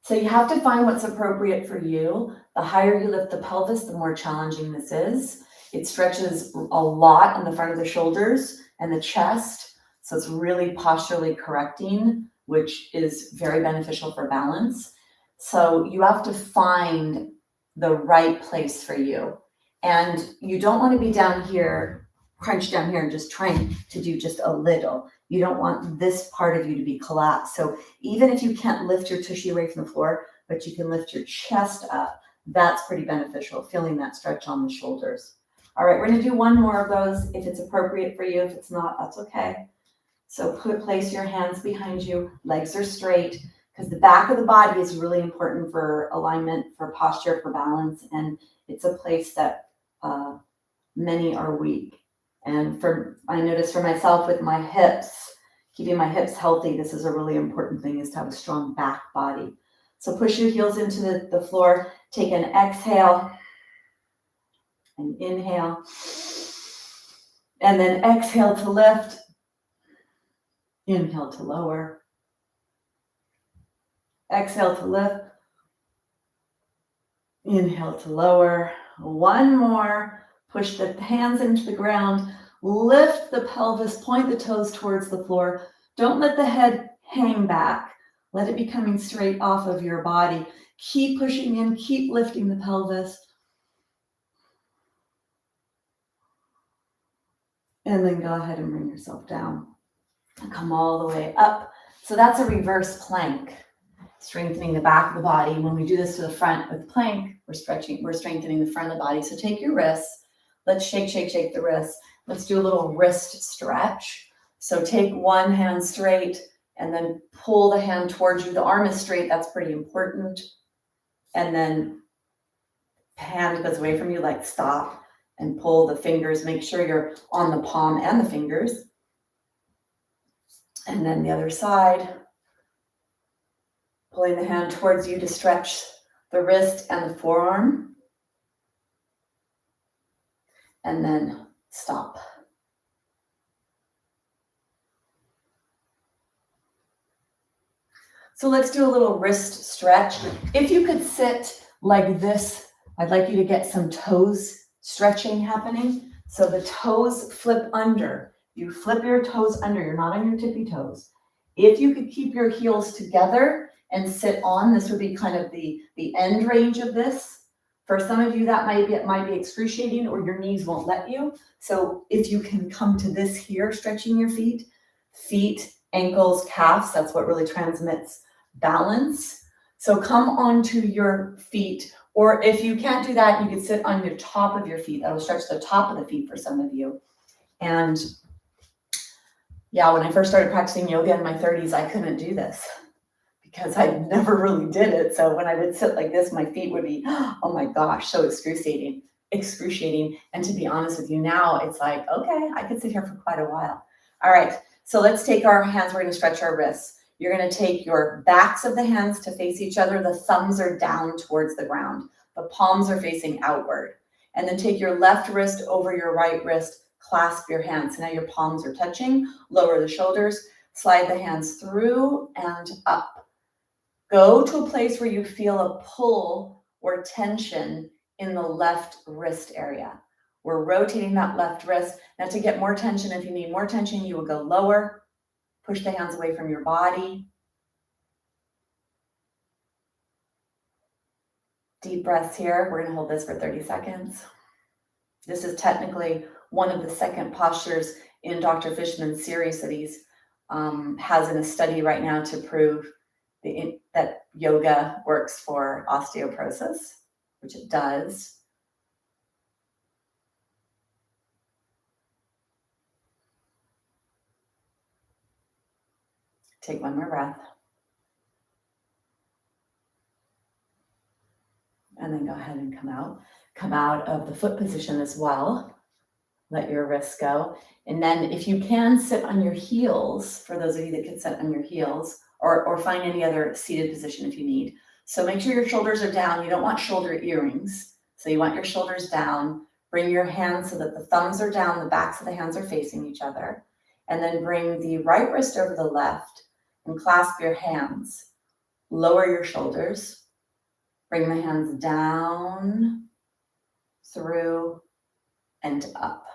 So you have to find what's appropriate for you. The higher you lift the pelvis, the more challenging this is. It stretches a lot in the front of the shoulders and the chest. So it's really posturally correcting, which is very beneficial for balance. So you have to find the right place for you. And you don't want to be down here, crunched down here and just trying to do just a little. You don't want this part of you to be collapsed. So even if you can't lift your tushy away from the floor, but you can lift your chest up, that's pretty beneficial, feeling that stretch on the shoulders. All right, we're going to do one more of those if it's appropriate for you. If it's not, that's okay. So place your hands behind you, legs are straight. because the back of the body is really important for alignment, for posture, for balance, and it's a place that many are weak. And I notice for myself with my hips, keeping my hips healthy, this is a really important thing, is to have a strong back body. So push your heels into the floor, take an exhale, and inhale, and then exhale to lift, inhale to lower, exhale to lift, inhale to lower. One more. Push the hands into the ground, lift the pelvis, point the toes towards the floor. Don't let the head hang back. Let it be coming straight off of your body. Keep pushing in, keep lifting the pelvis. And then go ahead and bring yourself down. Come all the way up. So that's a reverse plank, strengthening the back of the body. When we do this to the front with plank, we're strengthening the front of the body. So take your wrists. Let's shake the wrists. Let's do a little wrist stretch. So take one hand straight and then pull the hand towards you. The arm is straight. That's pretty important. And then hand goes away from you, like stop, and pull the fingers. Make sure you're on the palm and the fingers. And then the other side, pulling the hand towards you to stretch the wrist and the forearm. And then stop. So let's do a little wrist stretch. If you could sit like this, I'd like you to get some toes stretching happening. So the toes flip under. You flip your toes under. You're not on your tippy toes. If you could keep your heels together and sit on, this would be kind of the end range of this. For some of you, that might be excruciating, or your knees won't let you. So if you can come to this here, stretching your feet, ankles, calves, that's what really transmits balance. So come onto your feet, or if you can't do that, you could sit on the top of your feet. That will stretch the top of the feet for some of you. And yeah, when I first started practicing yoga in my 30s, I couldn't do this because I never really did it. So when I would sit like this, my feet would be, oh my gosh, so excruciating. And to be honest with you now, it's like, okay, I could sit here for quite a while. All right, so let's take our hands. We're going to stretch our wrists. You're going to take your backs of the hands to face each other. The thumbs are down towards the ground. The palms are facing outward. And then take your left wrist over your right wrist. Clasp your hands. So now your palms are touching. Lower the shoulders. Slide the hands through and up. Go to a place where you feel a pull or tension in the left wrist area. We're rotating that left wrist. Now to get more tension, if you need more tension, you will go lower. Push the hands away from your body. Deep breaths here. We're going to hold this for 30 seconds. This is technically one of the second postures in Dr. Fishman's series that he has in a study right now to prove that yoga works for osteoporosis, which it does. Take one more breath. And then go ahead and come out. Come out of the foot position as well. Let your wrists go. And then if you can sit on your heels, for those of you that can sit on your heels, or find any other seated position if you need. So make sure your shoulders are down. You don't want shoulder earrings. So you want your shoulders down. Bring your hands so that the thumbs are down, the backs of the hands are facing each other. And then bring the right wrist over the left and clasp your hands. Lower your shoulders. Bring the hands down, through, and up.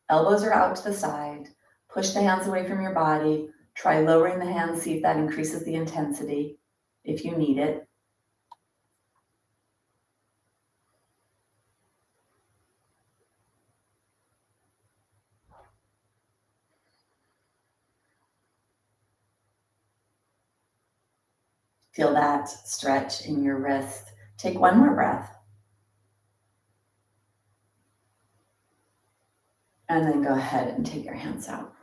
Elbows are out to the side. Push the hands away from your body. Try lowering the hands, see if that increases the intensity, if you need it. Feel that stretch in your wrist. Take one more breath. And then go ahead and take your hands out.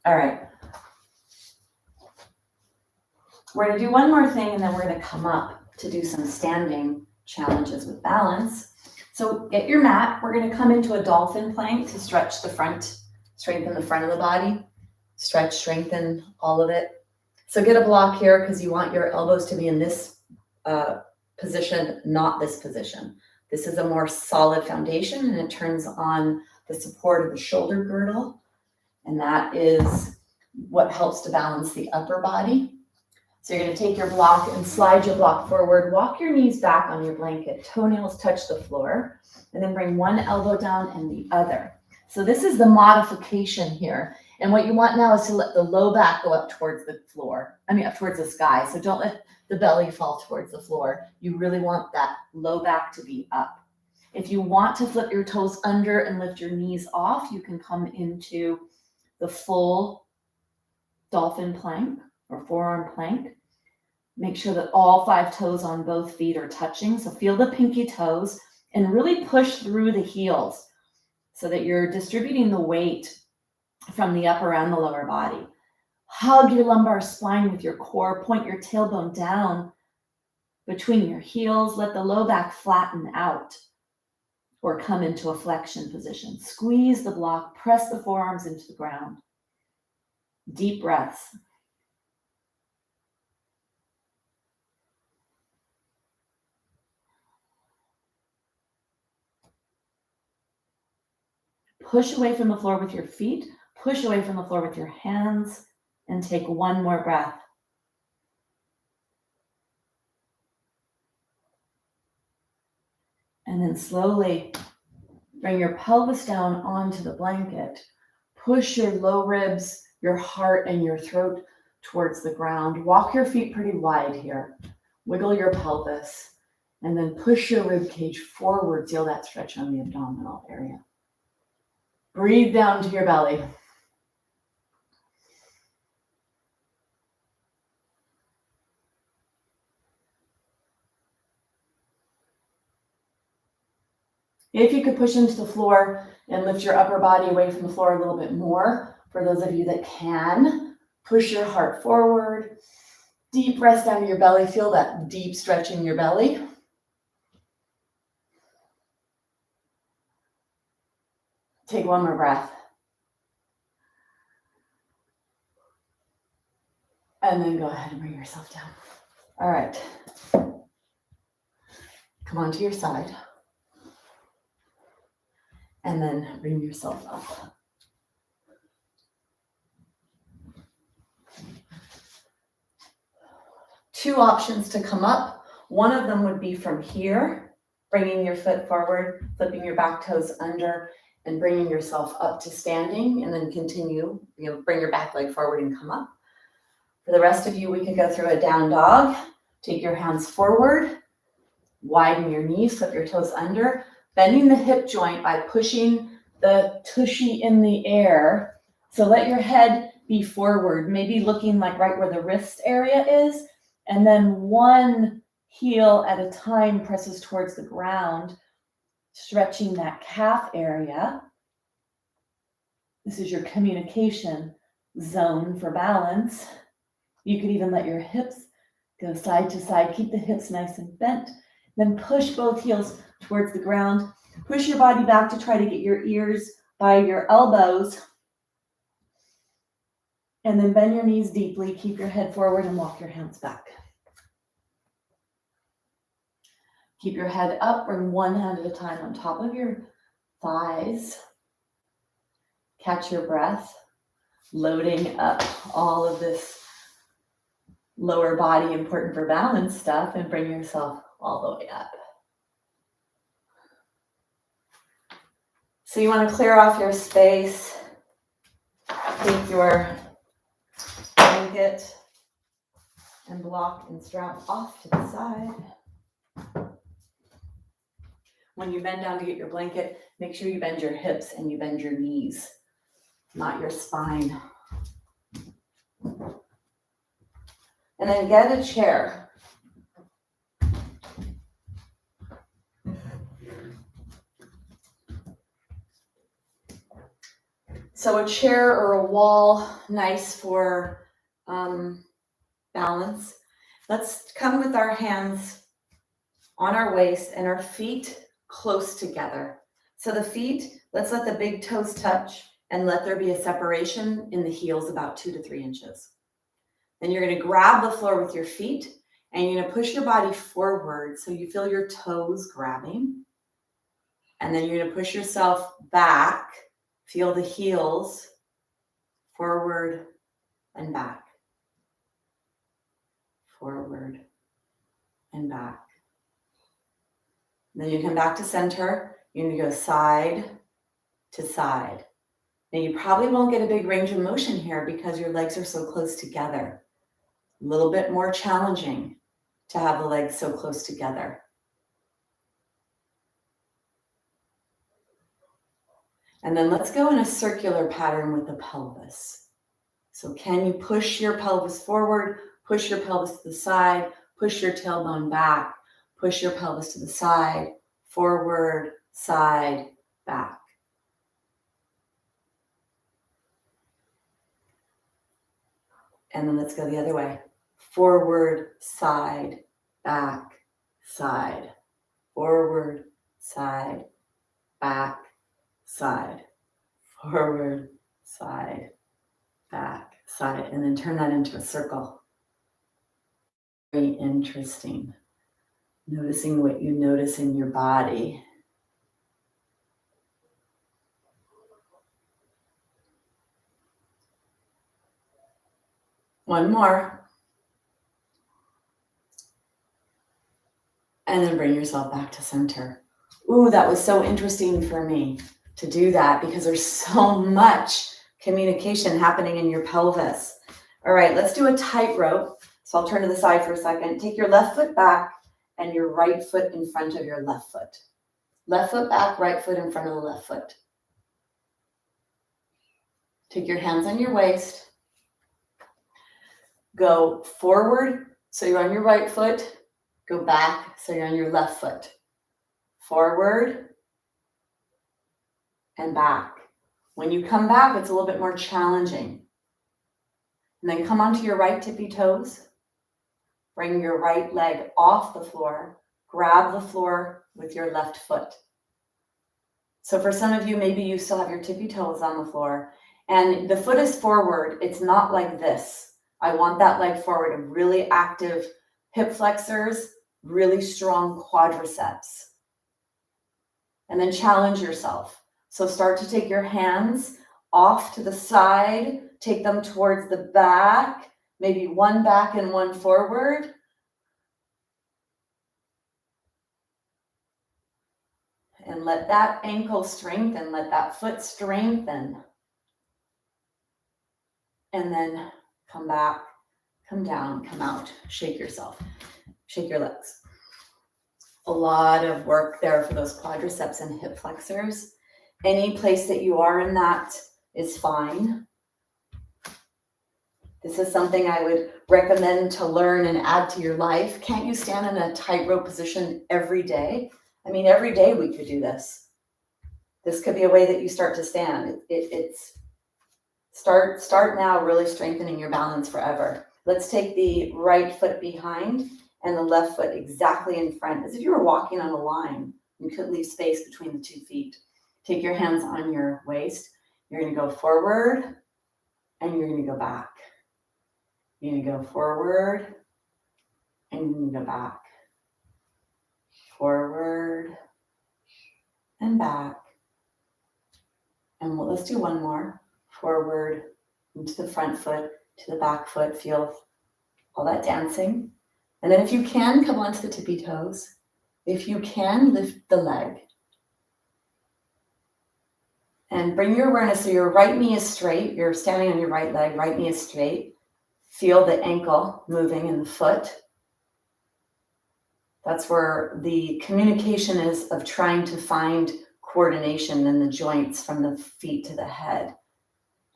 All right. We're gonna do one more thing and then we're gonna come up to do some standing challenges with balance. So get your mat. We're gonna come into a dolphin plank to stretch the front, strengthen the front of the body, stretch, strengthen all of it. So get a block here because you want your elbows to be in this position, not this position. This is a more solid foundation and it turns on the support of the shoulder girdle. And that is what helps to balance the upper body. So you're going to take your block and slide your block forward, walk your knees back on your blanket, toenails touch the floor, and then bring one elbow down and the other. So this is the modification here. And what you want now is to let the low back go up towards the floor. Up towards the sky. So don't let the belly fall towards the floor. You really want that low back to be up. If you want to flip your toes under and lift your knees off, you can come into the full dolphin plank or forearm plank. Make sure that all 5 toes on both feet are touching. So feel the pinky toes and really push through the heels so that you're distributing the weight from the upper and the lower body. Hug your lumbar spine with your core. Point your tailbone down between your heels. Let the low back flatten out or come into a flexion position. Squeeze the block. Press the forearms into the ground. Deep breaths. Push away from the floor with your feet. Push away from the floor with your hands. And take one more breath. And then slowly bring your pelvis down onto the blanket. Push your low ribs, your heart, and your throat towards the ground. Walk your feet pretty wide here. Wiggle your pelvis. And then push your rib cage forward. Feel that stretch on the abdominal area. Breathe down to your belly. If you could push into the floor and lift your upper body away from the floor a little bit more, for those of you that can, push your heart forward. Deep press down to your belly. Feel that deep stretch in your belly. Take one more breath. And then go ahead and bring yourself down. All right. Come on to your side. And then bring yourself up. Two options to come up. One of them would be from here, bringing your foot forward, flipping your back toes under, and bringing yourself up to standing, and then continue, bring your back leg forward and come up. For the rest of you, we could go through a down dog. Take your hands forward, widen your knees, flip your toes under, bending the hip joint by pushing the tushy in the air. So let your head be forward, maybe looking like right where the wrist area is, and then one heel at a time presses towards the ground, stretching that calf area. This is your communication zone for balance. You could even let your hips go side to side. Keep the hips nice and bent. Then push both heels towards the ground. Push your body back to try to get your ears by your elbows. And then bend your knees deeply. Keep your head forward and walk your hands back. Keep your head up. Bring one hand at a time on top of your thighs. Catch your breath. Loading up all of this lower body important for balance stuff, and bring yourself all the way up. So you want to clear off your space. Take your blanket and block and strap off to the side. When you bend down to get your blanket, make sure you bend your hips and you bend your knees, not your spine. And then get a chair. So a chair or a wall, nice for balance. Let's come with our hands on our waist and our feet close together. So the feet, let's let the big toes touch and let there be a separation in the heels about 2 to 3 inches. Then you're going to grab the floor with your feet and you're going to push your body forward so you feel your toes grabbing. And then you're going to push yourself back, feel the heels forward and back, forward and back. Then you come back to center. You're going to go side to side. Now you probably won't get a big range of motion here because your legs are so close together. A little bit more challenging to have the legs so close together. And then let's go in a circular pattern with the pelvis. So can you push your pelvis forward, push your pelvis to the side, push your tailbone back, push your pelvis to the side, forward, side, back. And then let's go the other way. Forward, side, back, side. Forward, side, back, side. Forward, side, back, side. And then turn that into a circle. Very interesting. Noticing what you notice in your body. One more. And then bring yourself back to center. Ooh, that was so interesting for me to do that because there's so much communication happening in your pelvis. All right, let's do a tightrope. So I'll turn to the side for a second. Take your left foot back and your right foot in front of your left foot. Left foot back, right foot in front of the left foot. Take your hands on your waist. Go forward, so you're on your right foot. Go back, so you're on your left foot. Forward and back. When you come back, it's a little bit more challenging. And then come onto your right tippy toes. Bring your right leg off the floor. Grab the floor with your left foot. So for some of you, maybe you still have your tippy toes on the floor and the foot is forward. It's not like this. I want that leg forward, really active hip flexors, really strong quadriceps. And then challenge yourself. So start to take your hands off to the side, take them towards the back, maybe one back and one forward. And let that ankle strengthen, let that foot strengthen. And then come back, come down, come out, shake yourself, shake your legs. A lot of work there for those quadriceps and hip flexors. Any place that you are in that is fine. This is something I would recommend to learn and add to your life. Can't you stand in a tightrope position every day? I mean, every day we could do this. This could be a way that you start to stand. Start now really strengthening your balance forever. Let's take the right foot behind and the left foot exactly in front, as if you were walking on a line. You could leave space between the 2 feet. Take your hands on your waist. You're going to go forward and you're going to go back. You're going to go forward and you're going to go back. Forward and back. And let's do one more. Forward into the front foot, to the back foot. Feel all that dancing. And then if you can, come onto the tippy toes. If you can, lift the leg. And bring your awareness so your right knee is straight. You're standing on your right leg, right knee is straight. Feel the ankle moving in the foot. That's where the communication is of trying to find coordination in the joints from the feet to the head.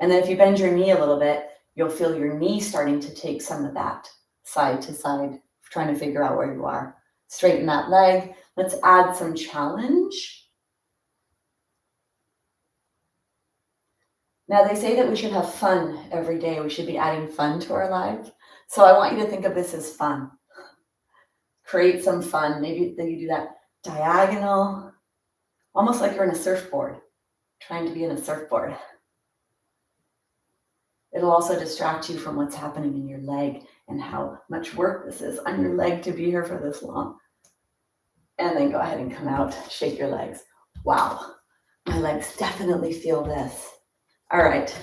And then if you bend your knee a little bit, you'll feel your knee starting to take some of that side to side, trying to figure out where you are. Straighten that leg. Let's add some challenge. Now they say that we should have fun every day. We should be adding fun to our life. So I want you to think of this as fun. Create some fun. Maybe then you do that diagonal, almost like you're in a surfboard, trying to be in a surfboard. It'll also distract you from what's happening in your leg and how much work this is on your leg to be here for this long. And then go ahead and come out, shake your legs. Wow, my legs definitely feel this. All right,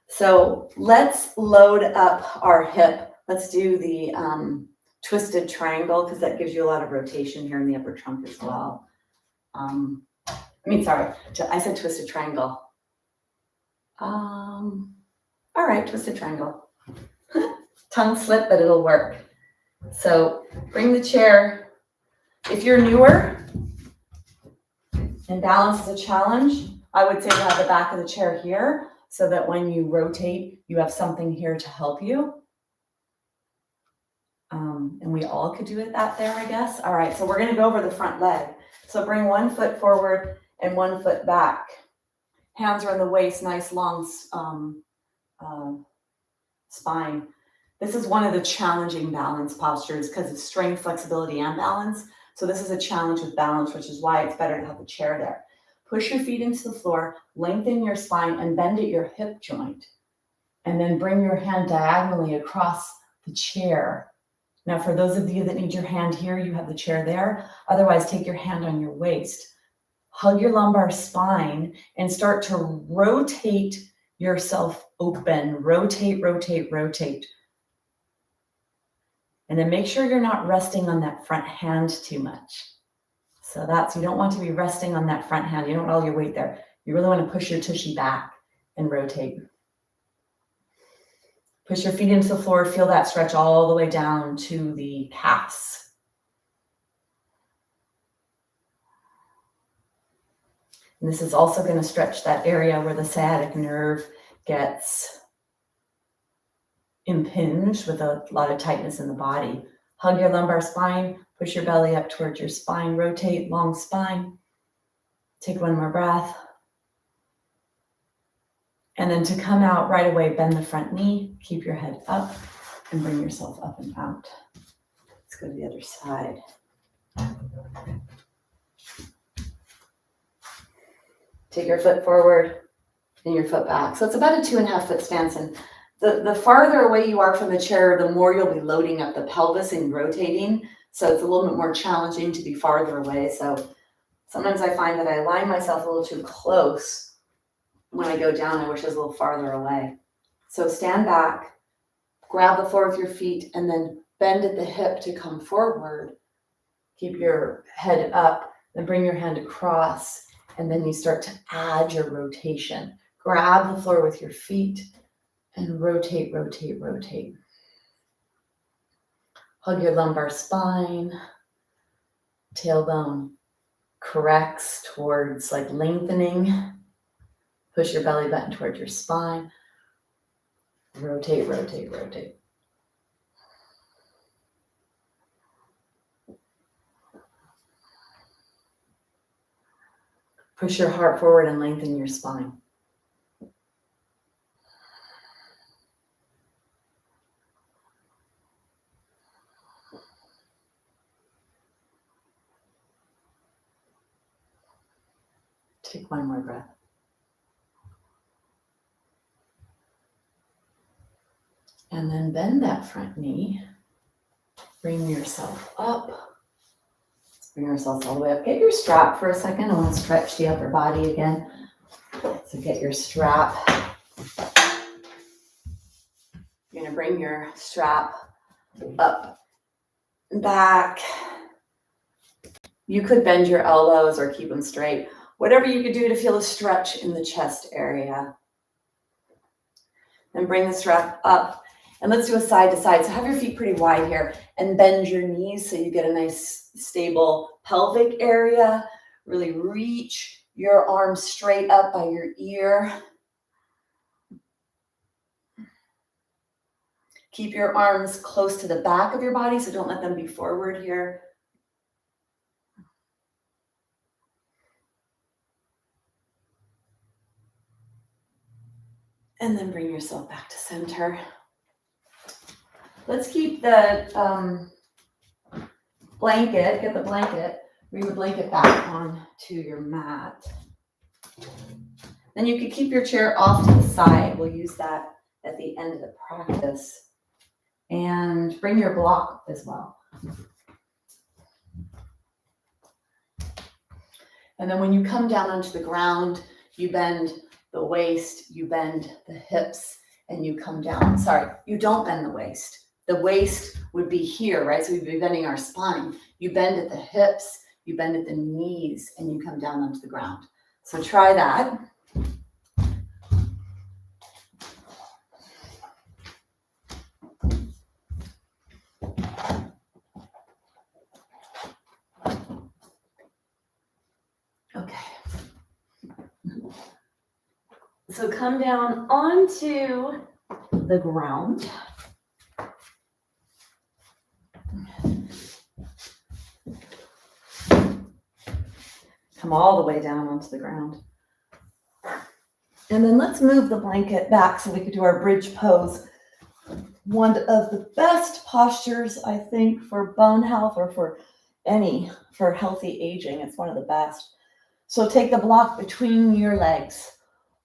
so let's load up our hip. Let's do the twisted triangle because that gives you a lot of rotation here in the upper trunk as well. Sorry, I said twisted triangle. All right, twisted triangle. Tongue slip, but it'll work. So bring the chair. If you're newer and balance is a challenge, I would say to have the back of the chair here so that when you rotate, you have something here to help you. And we all could do it there, I guess. All right, so we're going to go over the front leg. So bring one foot forward and one foot back. Hands are in the waist, nice long spine. This is one of the challenging balance postures because it's strength, flexibility, and balance. So this is a challenge with balance, which is why it's better to have the chair there. Push your feet into the floor, lengthen your spine, and bend at your hip joint. And then bring your hand diagonally across the chair. Now, for those of you that need your hand here, you have the chair there. Otherwise, take your hand on your waist. Hug your lumbar spine and start to rotate yourself open. Rotate, rotate, rotate. And then make sure you're not resting on that front hand too much. So you don't want to be resting on that front hand. You don't want all your weight there. You really want to push your tushy back and rotate. Push your feet into the floor. Feel that stretch all the way down to the calves. And this is also going to stretch that area where the sciatic nerve gets impinged with a lot of tightness in the body. Hug your lumbar spine. Push your belly up towards your spine. Rotate, long spine. Take one more breath. And then to come out right away, bend the front knee. Keep your head up and bring yourself up and out. Let's go to the other side. Take your foot forward and your foot back. So it's about a 2.5 foot stance. And the farther away you are from the chair, the more you'll be loading up the pelvis and rotating. So it's a little bit more challenging to be farther away. So sometimes I find that I align myself a little too close. When I go down, I wish I was a little farther away. So stand back, grab the floor with your feet, and then bend at the hip to come forward. Keep your head up, then bring your hand across, and then you start to add your rotation. Grab the floor with your feet and rotate, rotate, rotate. Hug your lumbar spine. Tailbone corrects towards like lengthening. Push your belly button towards your spine. Rotate, rotate, rotate. Push your heart forward and lengthen your spine. Take one more breath. And then bend that front knee. Bring yourself up. Let's bring ourselves all the way up. Get your strap for a second. I want to stretch the upper body again. So get your strap. You're going to bring your strap up and back. You could bend your elbows or keep them straight. Whatever you could do to feel a stretch in the chest area. Then bring the strap up. And let's do a side to side. So have your feet pretty wide here and bend your knees so you get a nice stable pelvic area. Really reach your arms straight up by your ear. Keep your arms close to the back of your body, so don't let them be forward here. And then bring yourself back to center. let's keep the blanket, get the blanket, bring the blanket back onto your mat. Then you could keep your chair off to the side. We'll use that at the end of the practice. And bring your block as well. And then when you come down onto the ground, you bend the waist, you bend the hips, and you come down. Sorry, you don't bend the waist. The waist would be here, right? So we'd be bending our spine. You bend at the hips, you bend at the knees, and you come down onto the ground. So try that. Okay. So come down onto the ground. Come all the way down onto the ground. And then let's move the blanket back so we could do our bridge pose. One of the best postures, I think, for bone health or for healthy aging. It's one of the best. So take the block between your legs.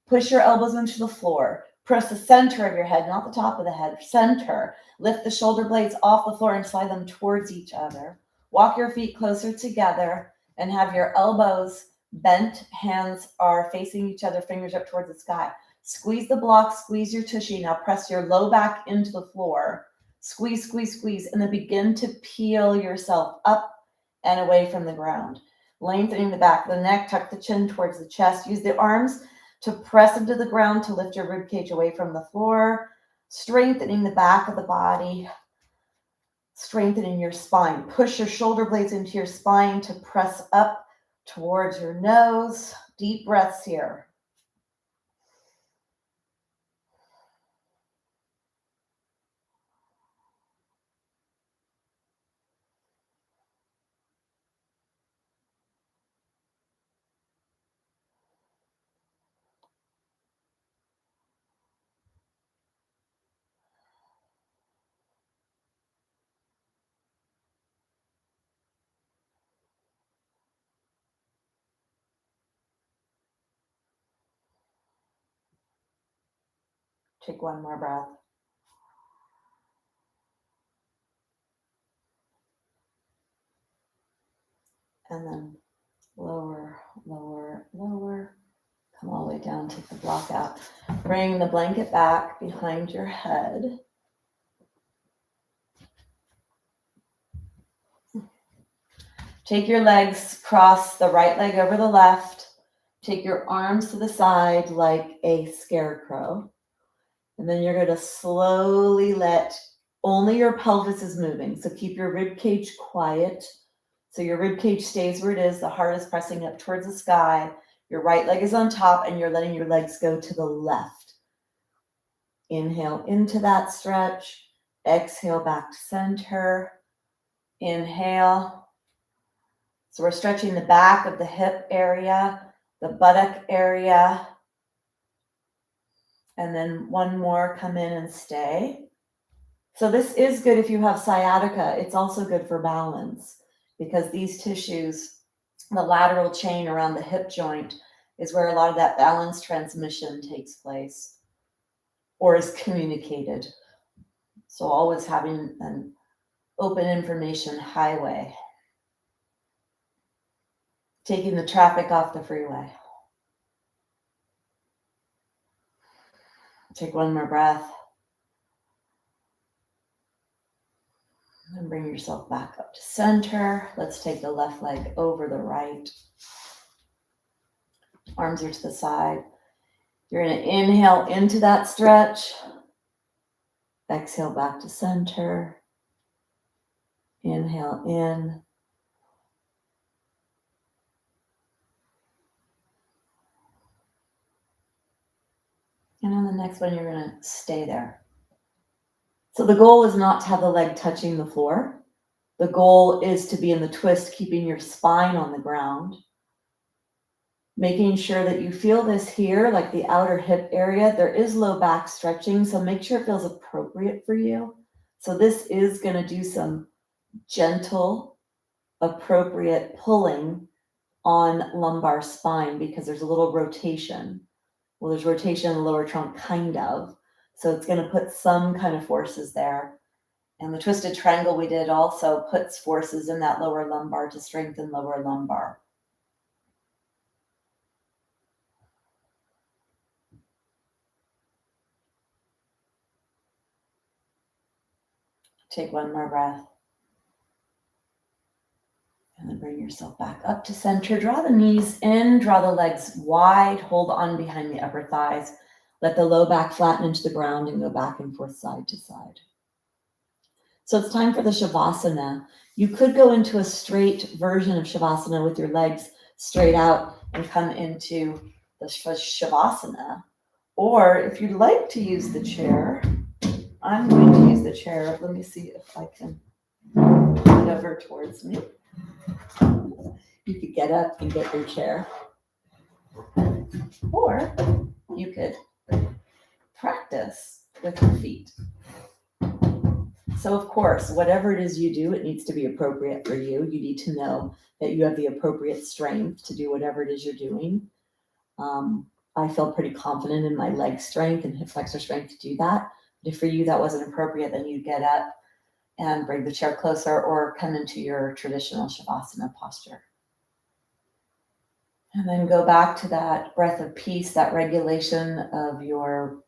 Push your elbows into the floor. Press the center of your head, not the top of the head, center. Lift the shoulder blades off the floor and slide them towards each other. Walk your feet closer together and have your elbows bent. Hands are facing each other, fingers up towards the sky. Squeeze the block, squeeze your tushy. Now press your low back into the floor. Squeeze, squeeze, squeeze, and then begin to peel yourself up and away from the ground. Lengthening the back of the neck, tuck the chin towards the chest. Use the arms to press into the ground to lift your rib cage away from the floor. Strengthening the back of the body. Strengthening your spine. Push your shoulder blades into your spine to press up towards your nose. Deep breaths here. Take one more breath. And then lower, lower, lower. Come all the way down, take the block out. Bring the blanket back behind your head. Take your legs, cross the right leg over the left. Take your arms to the side like a scarecrow. And then you're going to slowly let only your pelvis is moving. So keep your rib cage quiet. So your rib cage stays where it is. The heart is pressing up towards the sky. Your right leg is on top and you're letting your legs go to the left. Inhale into that stretch. Exhale back to center. Inhale. So we're stretching the back of the hip area, the buttock area. And then one more, come in and stay. So this is good if you have sciatica. It's also good for balance because these tissues, the lateral chain around the hip joint is where a lot of that balance transmission takes place or is communicated. So always having an open information highway. Taking the traffic off the freeway. Take one more breath. And bring yourself back up to center. Let's take the left leg over the right. Arms are to the side. You're going to inhale into that stretch. Exhale back to center. Inhale in. And on the next one, you're going to stay there. So the goal is not to have the leg touching the floor. The goal is to be in the twist, keeping your spine on the ground. Making sure that you feel this here, like the outer hip area. There is low back stretching, so make sure it feels appropriate for you. So this is going to do some gentle, appropriate pulling on lumbar spine because there's a little rotation. Well, there's rotation in the lower trunk, kind of. So it's going to put some kind of forces there. And the twisted triangle we did also puts forces in that lower lumbar to strengthen lower lumbar. Take one more breath. And then bring yourself back up to center. Draw the knees in, draw the legs wide, hold on behind the upper thighs. Let the low back flatten into the ground and go back and forth side to side. So it's time for the Shavasana. You could go into a straight version of Shavasana with your legs straight out and come into the Shavasana. Or if you'd like to use the chair, I'm going to use the chair. Let me see if I can put it over towards me. You could get up and get your chair. Or you could practice with your feet. So of course, whatever it is you do, it needs to be appropriate for you. You need to know that you have the appropriate strength to do whatever it is you're doing. I feel pretty confident in my leg strength and hip flexor strength to do that. But if for you that wasn't appropriate, then you get up and bring the chair closer or come into your traditional Shavasana posture. And then go back to that breath of peace, that regulation of your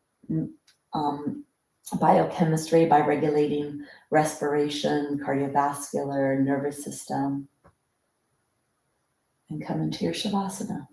biochemistry by regulating respiration, cardiovascular, nervous system, and come into your Shavasana.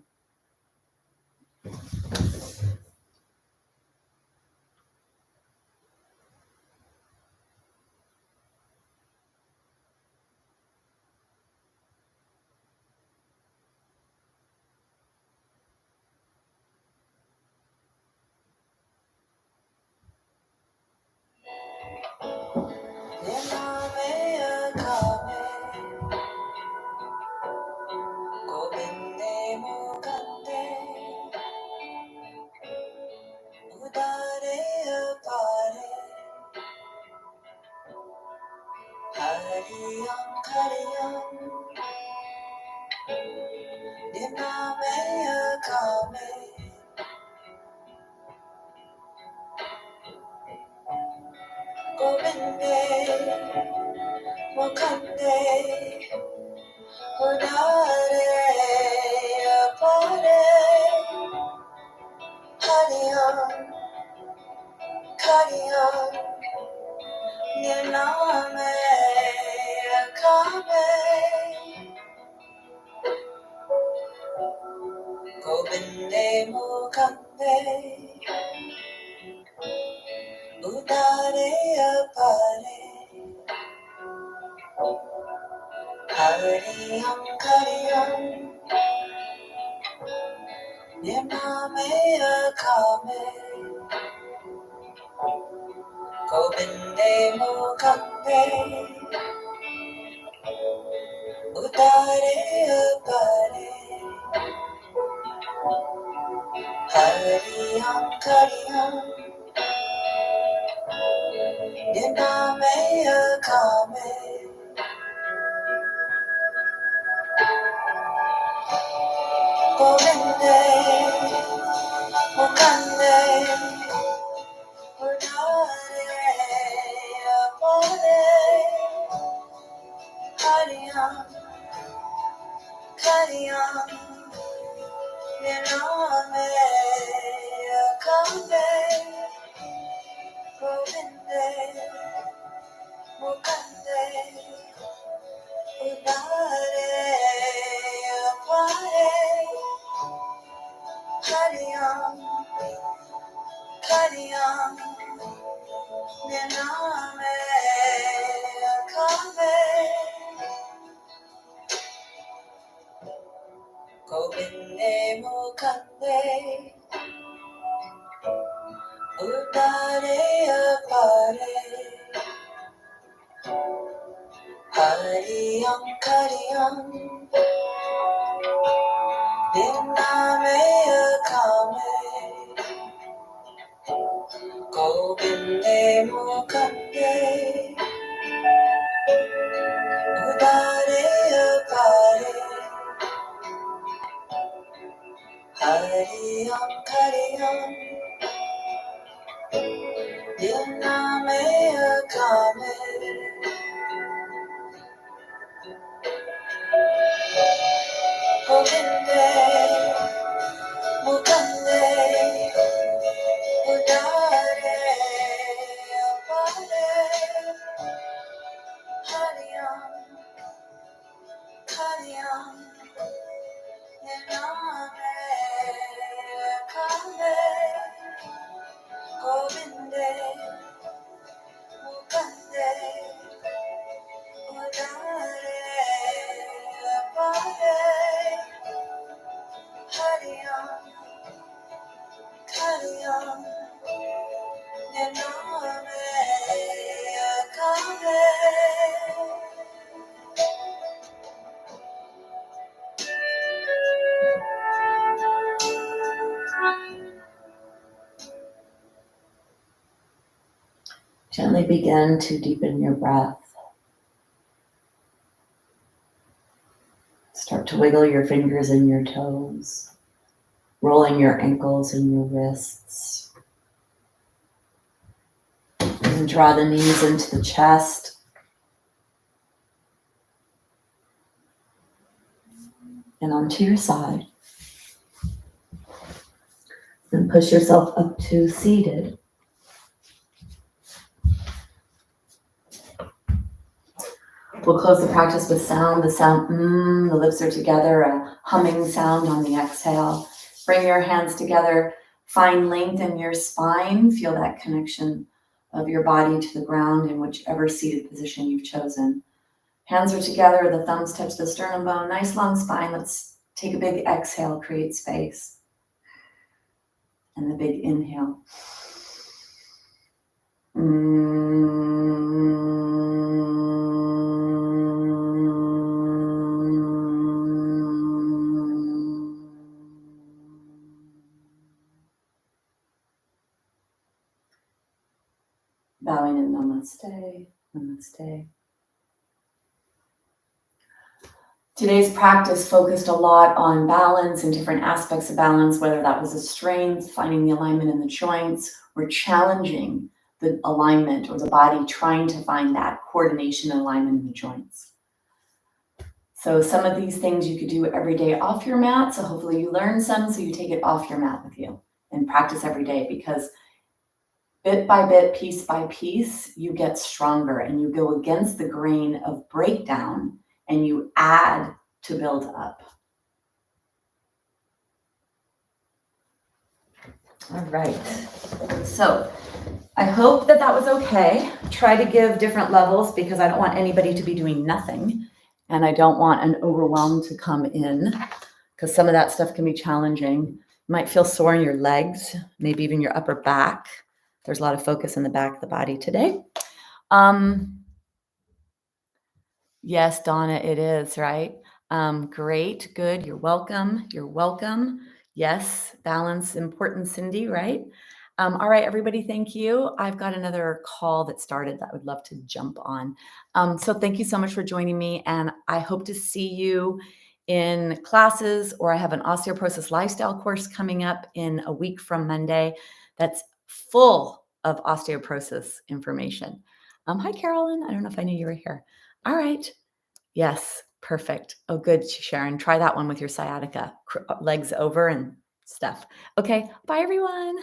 Hari Om, Hari Om, Diname Akame, Govinde, Mukande, Udare, Apare, Hari Om, Hari Om, Diname Akame, Govinde, Mukande, Udare, Apare, Hari Om, Hari Om, Diname Akame. Gently begin to deepen your breath. Start to wiggle your fingers and your toes, rolling your ankles and your wrists. And draw the knees into the chest. And onto your side. And push yourself up to seated. We'll close the practice with sound. The sound, the lips are together, a humming sound on the exhale. Bring your hands together, find length in your spine. Feel that connection of your body to the ground in whichever seated position you've chosen. Hands are together, the thumbs touch the sternum bone. Nice long spine. Let's take a big exhale, create space. And the big inhale. Bowing in namaste, namaste. Today's practice focused a lot on balance and different aspects of balance, whether that was a strength, finding the alignment in the joints, or challenging the alignment or the body trying to find that coordination and alignment in the joints. So some of these things you could do every day off your mat. So hopefully you learn some so you take it off your mat with you and practice every day, because bit by bit, piece by piece, you get stronger and you go against the grain of breakdown and you add to build up. All right. So I hope that was okay. Try to give different levels because I don't want anybody to be doing nothing. And I don't want an overwhelm to come in because some of that stuff can be challenging. You might feel sore in your legs, maybe even your upper back. There's a lot of focus in the back of the body today. Yes, Donna, it is, right? Great, good. You're welcome. You're welcome. Yes, balance important, Cindy, right? All right, everybody, thank you. I've got another call that started that I would love to jump on. So thank you so much for joining me, and I hope to see you in classes, or I have an osteoporosis lifestyle course coming up in a week from Monday that's full of osteoporosis information. Hi, Carolyn. I don't know if I knew you were here. All right. Yes, perfect. Oh, good, Sharon. Try that one with your sciatica, legs over and stuff. Okay, bye, everyone.